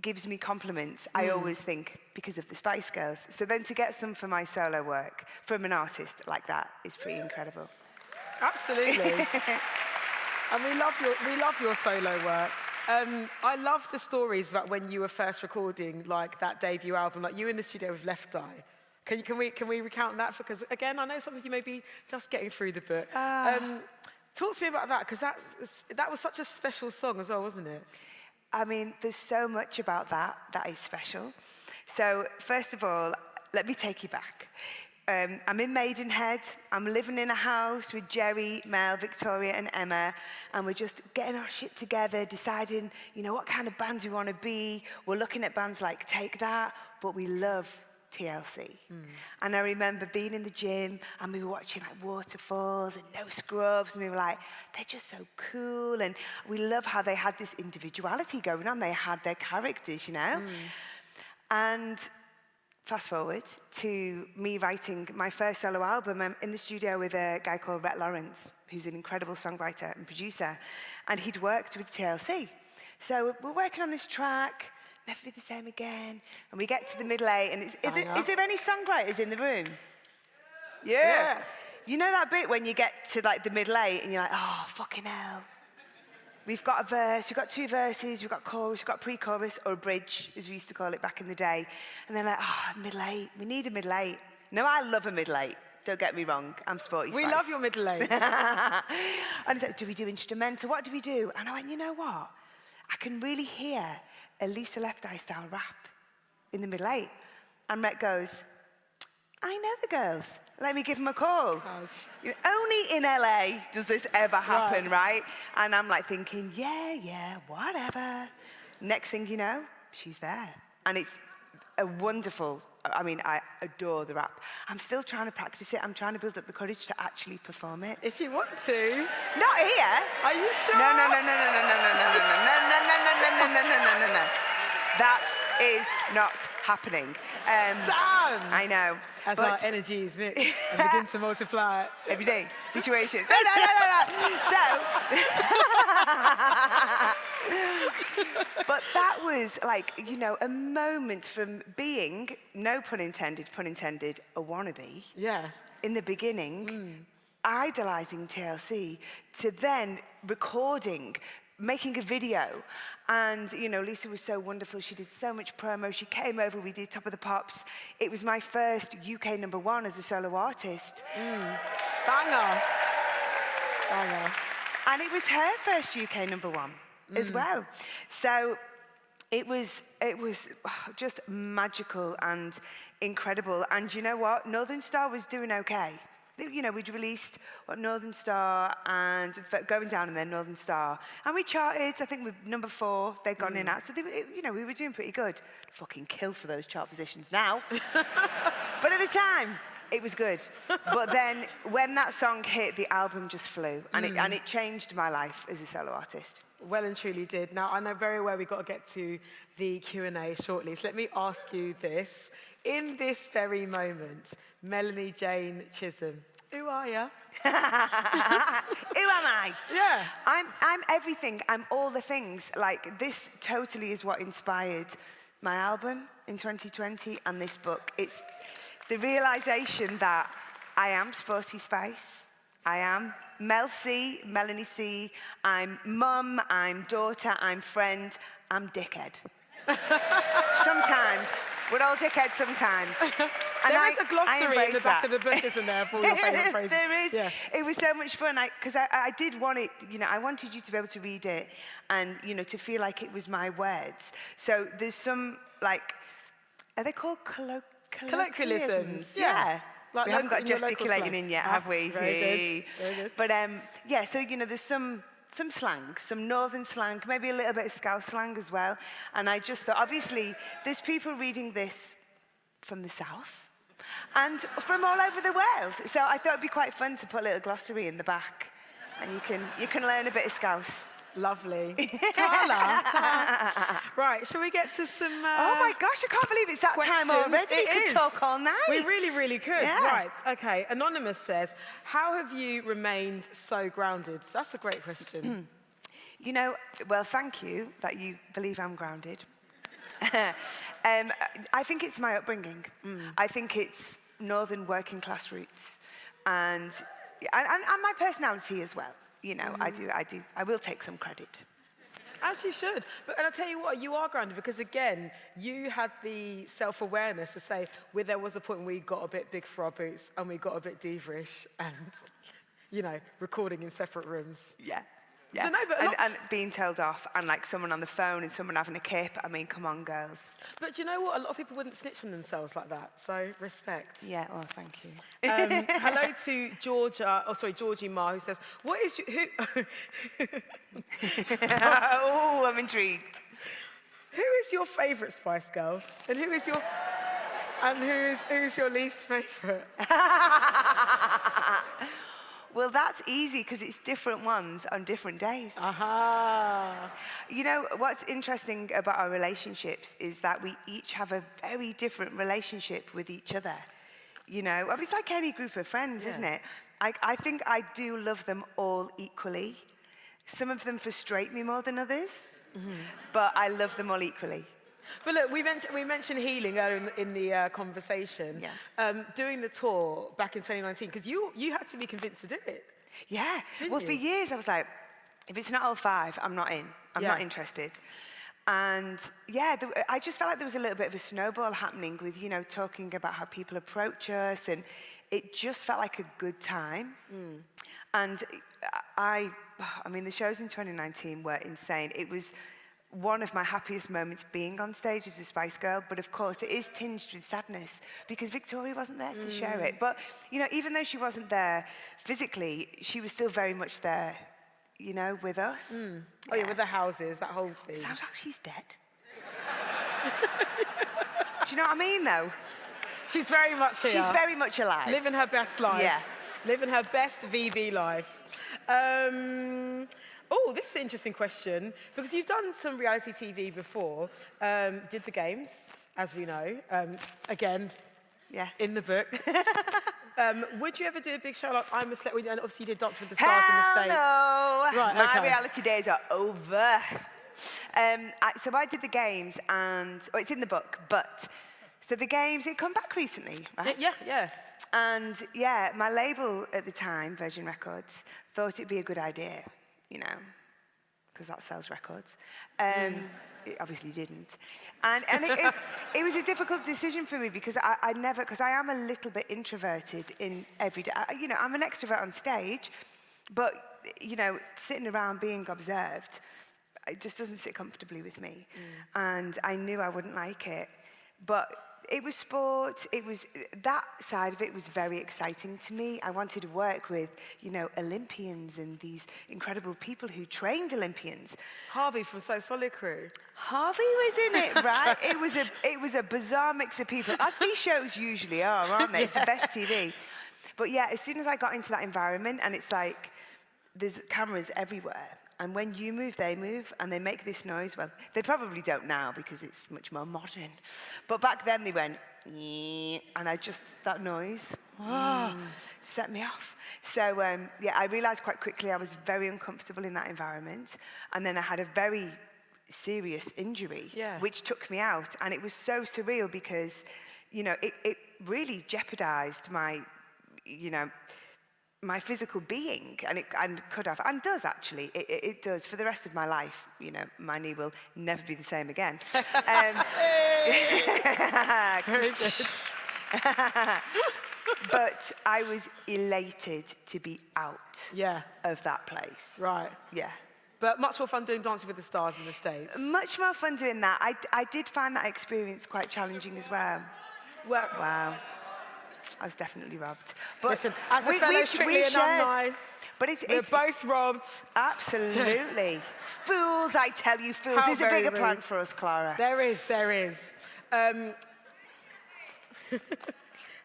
B: gives me compliments, I always think because of the Spice Girls. So then to get some for my solo work from an artist like that is pretty incredible.
A: Absolutely. And we love your solo work. I love the stories about when you were first recording like that debut album, like you in the studio with Left Eye. Can we recount that? Because again, I know some of you may be just getting through the book. Talk to me about that, because that was such a special song as well, wasn't it?
B: I mean, there's so much about that is special. So first of all, let me take you back. I'm in Maidenhead. I'm living in a house with Jerry, Mel, Victoria, and Emma, and we're just getting our shit together, deciding, you know, what kind of bands we want to be. We're looking at bands like Take That, but we love TLC. And I remember being in the gym, and we were watching like Waterfalls and No Scrubs, and we were like, they're just so cool, and we love how they had this individuality going on. They had their characters, you know? And fast forward to me writing my first solo album. I'm in the studio with a guy called Rhett Lawrence, who's an incredible songwriter and producer, and he'd worked with TLC. So we're working on this track, Never Be the Same Again, and we get to the middle eight, and is there any songwriters in the room? Yeah. You know that bit when you get to like the middle eight and you're like, oh, fucking hell. We've got a verse, we've got 2 verses, we've got chorus, we've got pre-chorus, or a bridge, as we used to call it back in the day. And they're like, oh, middle eight, we need a middle eight. No, I love a middle eight. Don't get me wrong, I'm Sporty Spice.
A: We love your middle eights.
B: And it's like, do we do instrumental? What do we do? And I went, you know what? I can really hear a Lisa Left Eye style rap in the middle eight. And Rhett goes, I know the girls. Let me give them a call. You know, only in LA does this ever happen, right? And I'm like thinking, yeah, whatever. Next thing you know, she's there. And it's a wonderful, I mean, I adore the rap. I'm still trying to practice it. I'm trying to build up the courage to actually perform it.
A: If you want to.
B: Not here.
A: Are you sure?
B: No. That is not happening.
A: Damn!
B: I know.
A: As our energies mix and begin to multiply.
B: Everyday situations. No. But that was like, you know, a moment from being, no pun intended, a wannabe.
A: Yeah.
B: In the beginning, idolizing TLC, to then recording, making a video. And, you know, Lisa was so wonderful. She did so much promo. She came over, we did Top of the Pops. It was my first UK #1 as a solo artist.
A: Banger.
B: And it was her first UK #1 as well. So it was just magical and incredible. And you know what? Northern Star was doing okay. You know, we'd released Northern Star and Going Down and then Northern Star. And we charted, I think, with #4. They'd gone in out. So, you know, we were doing pretty good. Fucking kill for those chart positions now. But at the time, it was good. But then when that song hit, the album just flew. And it changed my life as a solo artist.
A: Well and truly did. Now, I know very well we've got to get to the Q&A shortly. So let me ask you this. In this very moment, Melanie Jane Chisholm, who are you?
B: Who am I?
A: Yeah.
B: I'm everything. I'm all the things. Like, this totally is what inspired my album in 2020 and this book. It's the realization that I am Sporty Spice. I am Melanie C. I'm mum, I'm daughter, I'm friend, I'm dickhead. Sometimes. We're all dickheads sometimes. And
A: there is a glossary in the back of the book, isn't there, for all your favourite phrases?
B: There is.
A: Yeah.
B: It was so much fun, because I did want it, you know, I wanted you to be able to read it and, you know, to feel like it was my words. So there's some, like, are they called colloquialisms?
A: Yeah. Like
B: we haven't got gesticulating in yet, have we?
A: Very good.
B: But, yeah, so, you know, there's some slang, some northern slang, maybe a little bit of Scouse slang as well. And I just thought, obviously, there's people reading this from the south and from all over the world. So I thought it'd be quite fun to put a little glossary in the back, and you can learn a bit of Scouse.
A: Lovely. Tala. Right, shall we get to some
B: oh my gosh, I can't believe it's that time already. We could talk all night.
A: We really could.
B: Yeah.
A: Right, okay. Anonymous says, how have you remained so grounded? That's a great question.
B: You know, well, thank you that you believe I'm grounded. I think it's my upbringing. I think it's northern working class roots and my personality as well. You know, I will take some credit.
A: As you should. And I'll tell you what, you are grounded because, again, you had the self-awareness to say, there was a point where we got a bit big for our boots and we got a bit diva-ish and, you know, recording in separate rooms.
B: Yeah. Yeah, and being told off, and like someone on the phone and someone having a kip. I mean, come on, girls.
A: But do you know what? A lot of people wouldn't snitch on themselves like that. So respect.
B: Yeah. Well, thank you.
A: Hello to Georgie Ma, who says, "What is who?"
B: Oh, I'm intrigued.
A: Who is your favourite Spice Girl, and who's your least favourite?
B: Well, that's easy because it's different ones on different days.
A: Aha.
B: You know, what's interesting about our relationships is that we each have a very different relationship with each other. You know, I mean, it's like any group of friends, isn't it? I think I do love them all equally. Some of them frustrate me more than others, but I love them all equally.
A: But look, we mentioned healing earlier in the conversation.
B: Yeah.
A: Doing the tour back in 2019, because you had to be convinced to do it.
B: Yeah.
A: Didn't
B: Well,
A: you?
B: for years I was like, if it's not all 5, I'm not in. I'm not interested. And yeah, I just felt like there was a little bit of a snowball happening with, talking about how people approach us, and it just felt like a good time. And I mean, the shows in 2019 were insane. It was one of my happiest moments being on stage as a Spice Girl, but of course it is tinged with sadness because Victoria wasn't there to share it. But, even though she wasn't there physically, she was still very much there, with us.
A: Oh yeah, with the houses, that whole thing.
B: Sounds like she's dead. Do you know what I mean, though?
A: She's very much here.
B: She's very much alive.
A: Living her best life.
B: Yeah.
A: Living her best VB life. Oh, this is an interesting question, because you've done some reality TV before. Did the games, as we know. Again, in the book. Would you ever do a big show like I'm a Celebrity? And obviously you did Dance with the Stars in the States.
B: No.
A: Right,
B: My reality days are over. So I did the games, and it's in the book, but so the games, it come back recently, right?
A: Yeah.
B: And yeah, my label at the time, Virgin Records, thought it'd be a good idea, because that sells records. It obviously didn't. And it was a difficult decision for me because because I am a little bit introverted in every day. I'm an extrovert on stage, but, sitting around being observed, it just doesn't sit comfortably with me. And I knew I wouldn't like it. But it was sport. That side of it was very exciting to me. I wanted to work with, Olympians and these incredible people who trained Olympians.
A: Harvey from So Solid Crew.
B: Harvey was in it, right? It was a bizarre mix of people, as these shows usually are, aren't they? It's the best TV. But yeah, as soon as I got into that environment, and it's like there's cameras everywhere. And when you move, they move, and they make this noise. Well, they probably don't now because it's much more modern. But back then they went, and that noise set me off. So I realized quite quickly I was very uncomfortable in that environment. And then I had a very serious injury, which took me out. And it was so surreal because, it really jeopardized my, my physical being, and could have, and does actually. It does for the rest of my life. My knee will never be the same again.
A: Very good.
B: But I was elated to be out of that place.
A: Right.
B: Yeah.
A: But much more fun doing Dancing with the Stars in the States.
B: Much more fun doing that. I did find that experience quite challenging as well. Wow. I was definitely robbed. But
A: listen, as a fellow Strictly alumni, we're both robbed.
B: Absolutely. Fools, I tell you, fools. There's a bigger plan for us, Clara.
A: There is.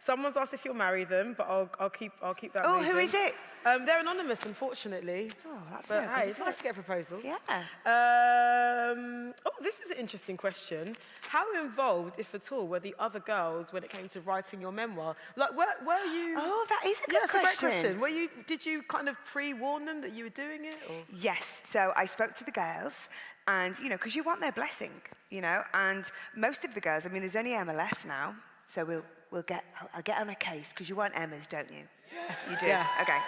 A: Someone's asked if you'll marry them, but I'll keep that moving.
B: Who is it?
A: They're anonymous, unfortunately.
B: Oh, that's
A: but
B: no
A: hey,
B: good,
A: it's nice to get a proposal.
B: Yeah.
A: This is an interesting question. How involved, if at all, were the other girls when it came to writing your memoir? Like, were you?
B: Oh, that is a good question.
A: That's a great question. Did you kind of pre-warn them that you were doing it? Or?
B: Yes. So I spoke to the girls, and because you want their blessing, and most of the girls. I mean, there's only Emma left now, so I'll get on a case because you want Emmas, don't you? Yeah. You do.
A: Yeah.
B: Okay.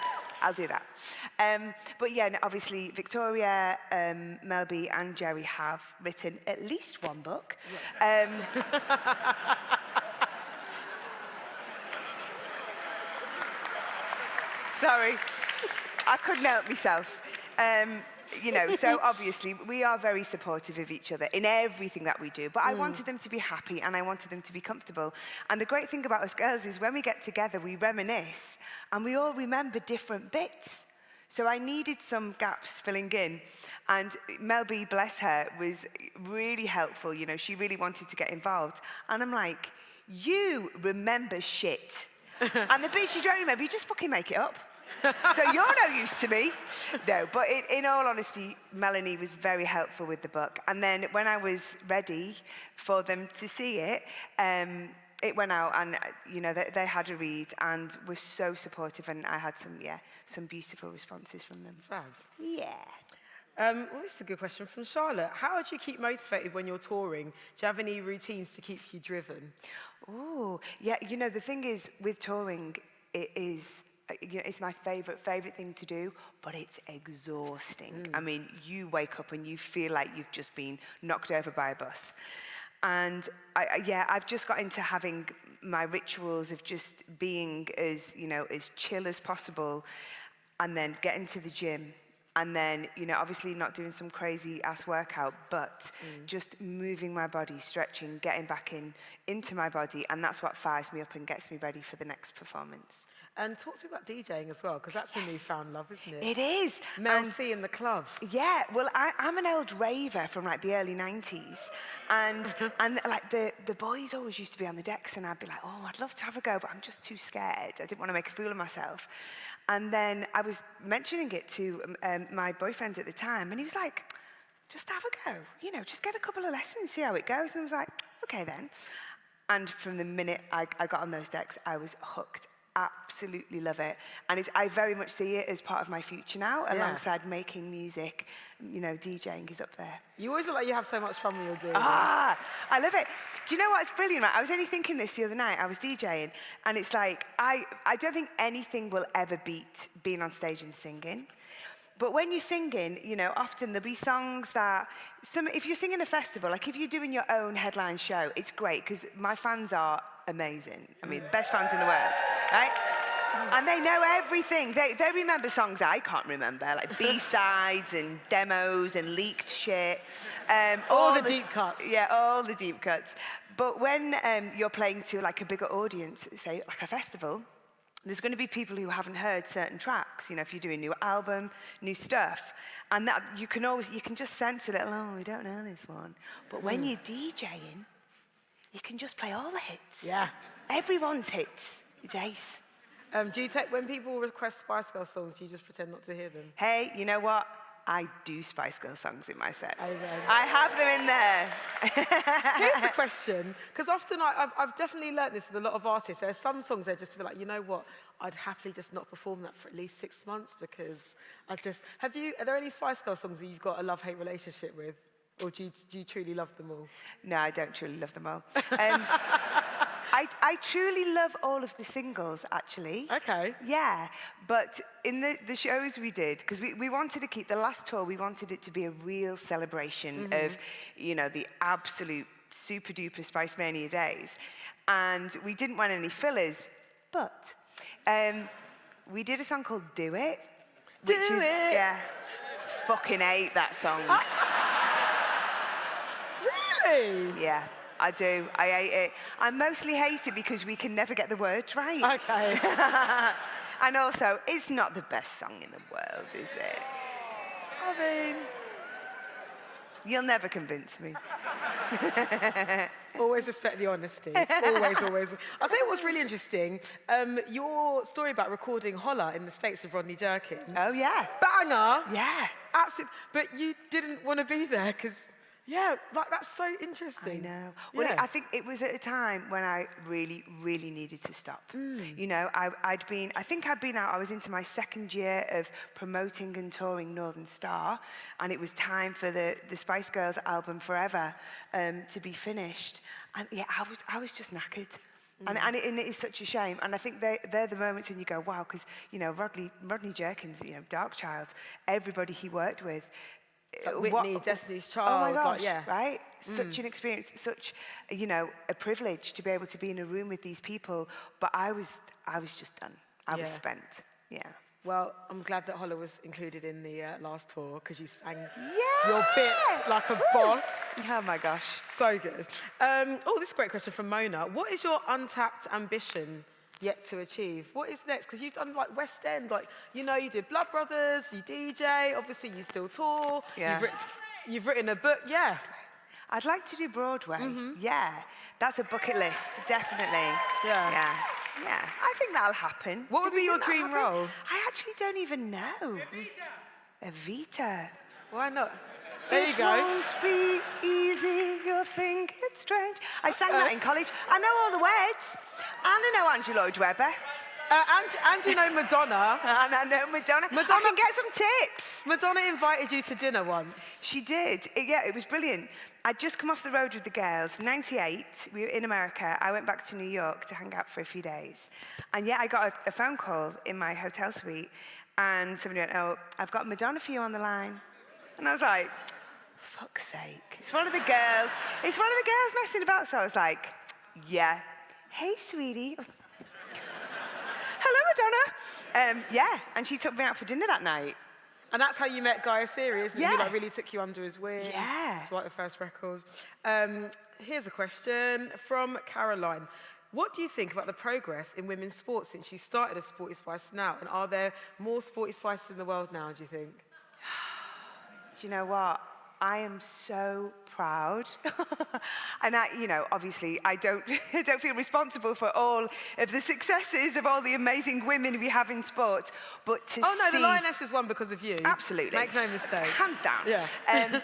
B: I'll do that. But yeah, obviously Victoria, Mel B and Jerry have written at least one book. Yeah. Sorry, I couldn't help myself. So obviously we are very supportive of each other in everything that we do, but I wanted them to be happy and I wanted them to be comfortable. And the great thing about us girls is when we get together, we reminisce and we all remember different bits. So I needed some gaps filling in. And Mel B, bless her, was really helpful. She really wanted to get involved. And I'm like, you remember shit. And the bits you don't remember, you just fucking make it up. So you're no use to me. No, but in all honesty, Melanie was very helpful with the book. And then when I was ready for them to see it, it went out and, they had a read and were so supportive. And I had some beautiful responses from them.
A: Fab.
B: Yeah.
A: Well, this is a good question from Charlotte. How do you keep motivated when you're touring? Do you have any routines to keep you driven?
B: Oh, yeah, you know, the thing is, with touring, it is, you know, it's my favorite thing to do, but it's exhausting. I mean, you wake up and you feel like you've just been knocked over by a bus. And I've just got into having my rituals of just being as, you know, as chill as possible, and then getting to the gym. And then, you know, obviously not doing some crazy ass workout, but just moving my body, stretching, getting back into my body. And that's what fires me up and gets me ready for the next performance.
A: And talk to me about DJing as well, because that's a newfound love, isn't it?
B: It is.
A: Melanie C in the club.
B: Yeah, well, I'm an old raver from like the early 90s. And like the boys always used to be on the decks, and I'd be like, oh, I'd love to have a go, but I'm just too scared. I didn't want to make a fool of myself. And then I was mentioning it to my boyfriend at the time, and he was like, just have a go. You know, just get a couple of lessons, see how it goes. And I was like, okay then. And from the minute I got on those decks, I was hooked. Absolutely love it. And I very much see it as part of my future now, alongside making music. You know, DJing is up there.
A: You always look like you have so much fun when you're doing it.
B: I love it. Do you know what's brilliant? Right? I was only thinking this the other night. I was DJing, and it's like, I don't think anything will ever beat being on stage and singing. But when you're singing, you know, often there'll be songs that, if you're singing a festival, like if you're doing your own headline show, it's great, because my fans are amazing. I mean, best fans in the world, right? And they know everything. They remember songs I can't remember, like B-sides and demos and leaked shit.
A: All the deep cuts.
B: Yeah, all the deep cuts. But when you're playing to like a bigger audience, say like a festival, there's going to be people who haven't heard certain tracks. You know, if you do a new album, new stuff, and that you can just sense a little, oh, we don't know this one. But when you're DJing, you can just play all the hits.
A: Yeah.
B: Everyone's hits. It's ace.
A: Do you take, when people request Spice Girls songs, do you just pretend not to hear them?
B: Hey, you know what? I do Spice Girls songs in my sets.
A: I
B: have them in there.
A: Here's the question, because often I've definitely learnt this with a lot of artists. There's some songs they're just to be like, you know what? I'd happily just not perform that for at least 6 months because are there any Spice Girls songs that you've got a love-hate relationship with? Or do you truly love them all?
B: No, I don't truly love them all. I truly love all of the singles, actually.
A: Okay.
B: Yeah, but in the shows we did, because we wanted to keep, the last tour, we wanted it to be a real celebration of, you know, the absolute super-duper Spice Mania days. And we didn't want any fillers, but we did a song called Do It. Yeah, fucking hate that song.
A: Really?
B: Yeah, I do. I hate it. I mostly hate it because we can never get the words right.
A: Okay.
B: And also, it's not the best song in the world, is it?
A: I mean,
B: you'll never convince me.
A: always respect the honesty. Always, always. I'll tell you what's really interesting. Your story about recording Holler in the States with Rodney Jerkins.
B: Oh, yeah.
A: Banger.
B: Yeah.
A: Absolutely. But you didn't want to be there because, yeah, like, that's so interesting.
B: I know. Well, I think it was at a time when I really, really needed to stop. You know, I'd been out, I was into my second year of promoting and touring Northern Star, and it was time for the Spice Girls album Forever to be finished. And yeah, I was just knackered. And it is such a shame. And I think they're the moments when you go, wow, because, you know, Rodney Jerkins, you know, Dark Child, everybody he worked with,
A: like Whitney, Destiny's Child.
B: Oh my gosh,
A: like, yeah.
B: right? Such an experience, such, you know, a privilege to be able to be in a room with these people. But I was just done. I was spent. Yeah.
A: Well, I'm glad that Holler was included in the last tour because you sang your bits like a boss.
B: Oh my gosh.
A: So good. This is a great question from Mona. What is your untapped ambition yet to achieve? What is next? Because you've done like West End, like, you know, you did Blood Brothers, you DJ, obviously you still tour.
B: Yeah.
A: You've written a book, yeah.
B: I'd like to do Broadway. Yeah. That's a bucket list, definitely.
A: Yeah.
B: Yeah. I think that'll happen.
A: What would be your dream role?
B: I actually don't even know. Evita.
A: Why not? There you go.
B: It won't be easy, you'll think it's strange. I sang that in college. I know all the words. And I know Andrew Lloyd Webber.
A: And you know Madonna.
B: And I know Madonna. I can get some tips.
A: Madonna invited you to dinner once.
B: She did. Yeah, it was brilliant. I'd just come off the road with the girls. 98, we were in America. I went back to New York to hang out for a few days. And yeah, I got a phone call in my hotel suite. And somebody went, oh, I've got Madonna for you on the line. And I was like, fuck's sake. It's one of the girls. It's one of the girls messing about. So I was like, yeah. Hey, sweetie. Hello, Madonna. Yeah, and she took me out for dinner that night.
A: And that's how you met Guy Asiri, isn't it?
B: Yeah.
A: He like, really took you under his wing.
B: Yeah.
A: To write the first record. Here's a question from Caroline. What do you think about the progress in women's sports since you started as Sporty Spice now? And are there more Sporty Spices in the world now, do you think?
B: Do you know what? I am so proud. And obviously I don't feel responsible for all of the successes of all the amazing women we have in sport, but to see...
A: Oh no, the Lionesses won because of you.
B: Absolutely.
A: Make no mistake.
B: Hands down.
A: Yeah.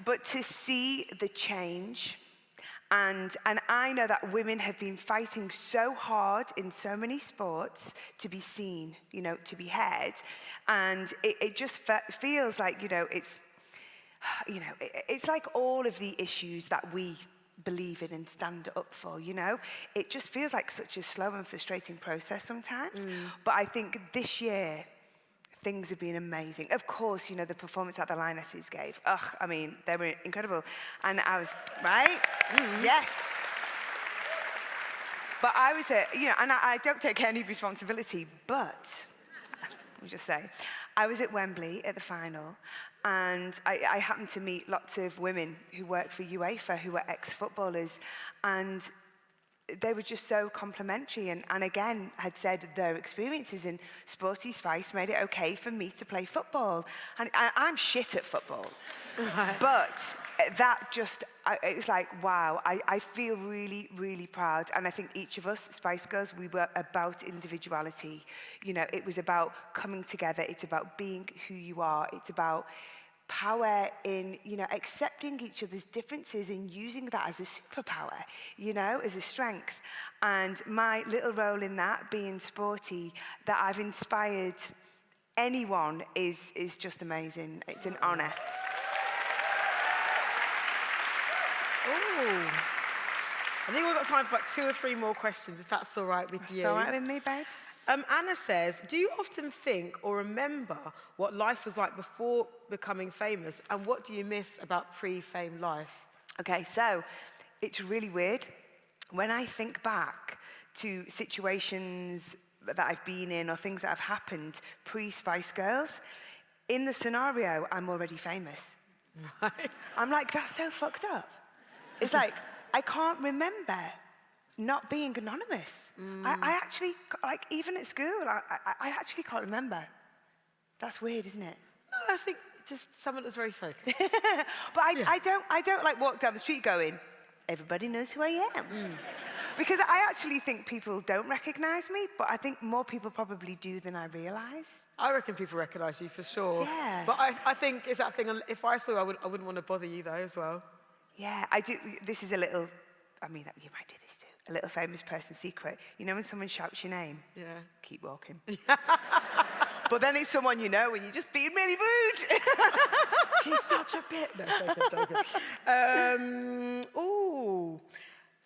B: But to see the change, and I know that women have been fighting so hard in so many sports to be seen, to be heard, and it just feels like, it's like all of the issues that we believe in and stand up for, It just feels like such a slow and frustrating process sometimes. But I think this year, things have been amazing. Of course, the performance that the Lionesses gave. They were incredible. And I was, right? Yes. But I was, and I don't take any responsibility, but, let me just say, I was at Wembley at the final, and I happened to meet lots of women who work for UEFA, who were ex-footballers, and they were just so complimentary and again had said their experiences in Sporty Spice made it okay for me to play football. And I'm shit at football. But that just, it was like, wow, I feel really, really proud. And I think each of us, Spice Girls, we were about individuality. It was about coming together. It's about being who you are. It's about power in, accepting each other's differences and using that as a superpower, as a strength. And my little role in that, being sporty, that I've inspired anyone is just amazing. It's an honor.
A: Ooh. I think we've got time for about 2 or 3 more questions, if that's all right with you.
B: That's all right with me, babes.
A: Anna says, do you often think or remember what life was like before becoming famous, and what do you miss about pre-fame life?
B: Okay, so it's really weird. When I think back to situations that I've been in or things that have happened pre-Spice Girls, in the scenario, I'm already famous.
A: Right.
B: I'm like, that's so fucked up. It's like, I can't remember not being anonymous. I actually, even at school, I actually can't remember. That's weird, isn't it?
A: No, I think just someone that's very focused.
B: But I don't walk down the street going, everybody knows who I am. Because I actually think people don't recognize me, but I think more people probably do than I realize.
A: I reckon people recognize you for sure.
B: Yeah.
A: But I think it's that thing, if I saw you, I wouldn't want to bother you though as well.
B: Yeah, I do. This is a little, you might do this too. A little famous person secret. When someone shouts your name?
A: Yeah.
B: Keep walking. But then it's someone and you're just being really rude.
A: She's such a bit. No, joking. Ooh.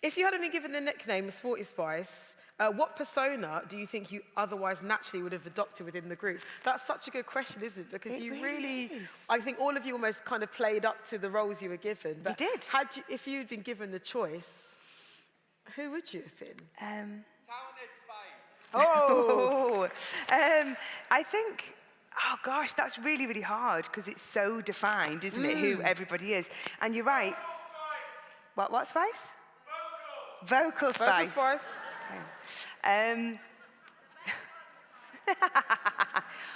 A: If you hadn't been given the nickname Sporty Spice, what persona do you think you otherwise naturally would have adopted within the group? That's such a good question, isn't it? Because you really
B: is.
A: I think all of you almost kind of played up to the roles you were given. But
B: we did.
A: If you'd been given the choice, who would you have been?
C: Talented Spice.
B: Oh. I think, oh gosh, that's really, really hard because it's so defined, isn't it, who everybody is. And you're right. What spice? Vocal Spice.
A: Vocal Spice.
B: Okay.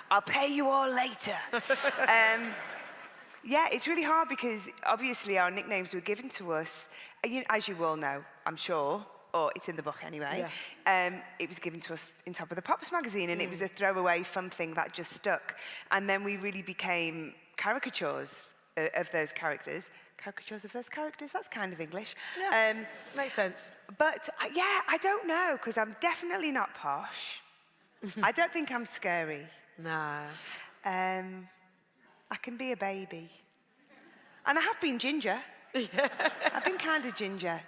B: I'll pay you all later. Yeah, it's really hard because obviously our nicknames were given to us, as you all know, I'm sure, or it's in the book anyway. Yeah. It was given to us in Top of the Pops magazine, and it was a throwaway fun thing that just stuck. And then we really became caricatures of those characters. Caricatures of those characters, that's kind of English.
A: Yeah, makes sense.
B: But yeah, I don't know, because I'm definitely not posh. I don't think I'm scary.
A: Nah.
B: I can be a baby. And I have been ginger. I've been kind of ginger.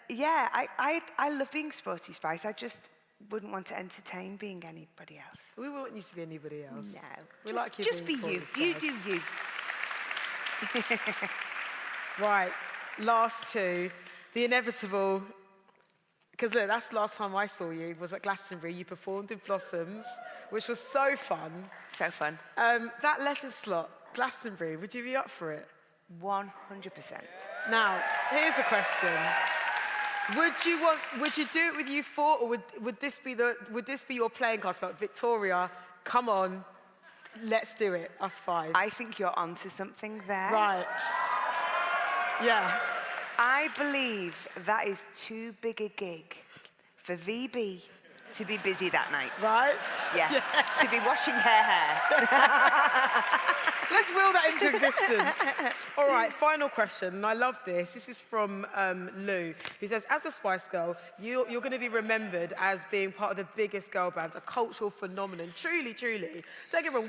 B: Yeah, I love being Sporty Spice. I just wouldn't want to entertain being anybody else.
A: We won't need to be anybody else.
B: No.
A: We like you
B: just
A: being
B: be you.
A: Sporty
B: You
A: Spice.
B: do you.
A: Right, last two. The inevitable, because look, that's the last time I saw you, was at Glastonbury. You performed with Blossoms, which was so fun.
B: So fun.
A: That letters slot, Glastonbury, would you be up for it?
B: 100%.
A: Now, here's a question. Would you do it with you four, or would this be your playing card? But Victoria, come on, let's do it, us five.
B: I think you're onto something there.
A: Right. Yeah.
B: I believe that is too big a gig for VB to be busy that night.
A: Right?
B: Yeah. To be washing her hair.
A: Let's will that into existence. All right, final question, and I love this. This is from Lou, who says, as a Spice Girl, you're going to be remembered as being part of the biggest girl band, a cultural phenomenon. Truly, truly. Don't get me wrong,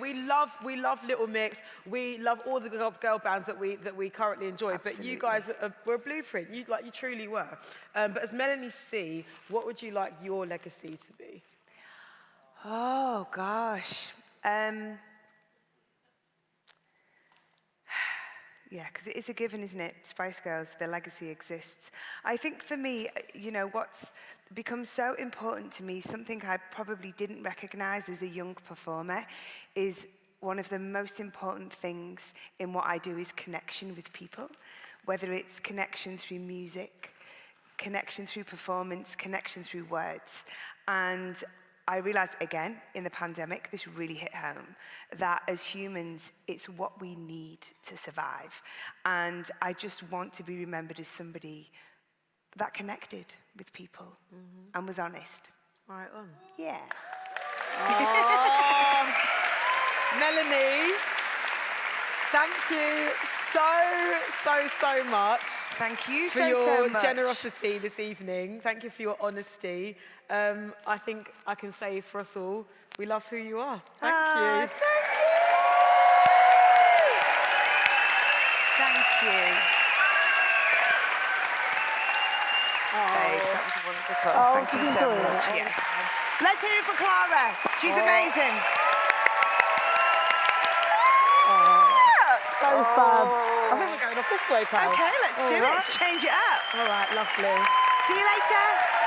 A: we love Little Mix. We love all the girl bands that we currently enjoy.
B: Absolutely.
A: But you guys were a blueprint. You truly were. But as Melanie C, what would you like your legacy to be?
B: Oh, gosh. Yeah, because it is a given, isn't it? Spice Girls, their legacy exists. I think for me, what's become so important to me, something I probably didn't recognize as a young performer, is one of the most important things in what I do is connection with people, whether it's connection through music, connection through performance, connection through words. And I realized, again, in the pandemic, this really hit home, that as humans, it's what we need to survive. And I just want to be remembered as somebody that connected with people and was honest.
A: Right on.
B: Yeah.
A: Oh, Melanie, thank you so much.
B: Thank you
A: for
B: so
A: your
B: much.
A: generosity this evening. Thank you for your honesty. I think I can say for us all, we love who you are. Thank you.
B: Thank you. Thank you. Babes, that was wonderful. Thank you so much. Yes. Let's hear it for Clara. She's amazing.
A: So fab. I think we're going off this way, pal.
B: Okay, let's do it. Let's change it up.
A: All right, lovely.
B: See you later.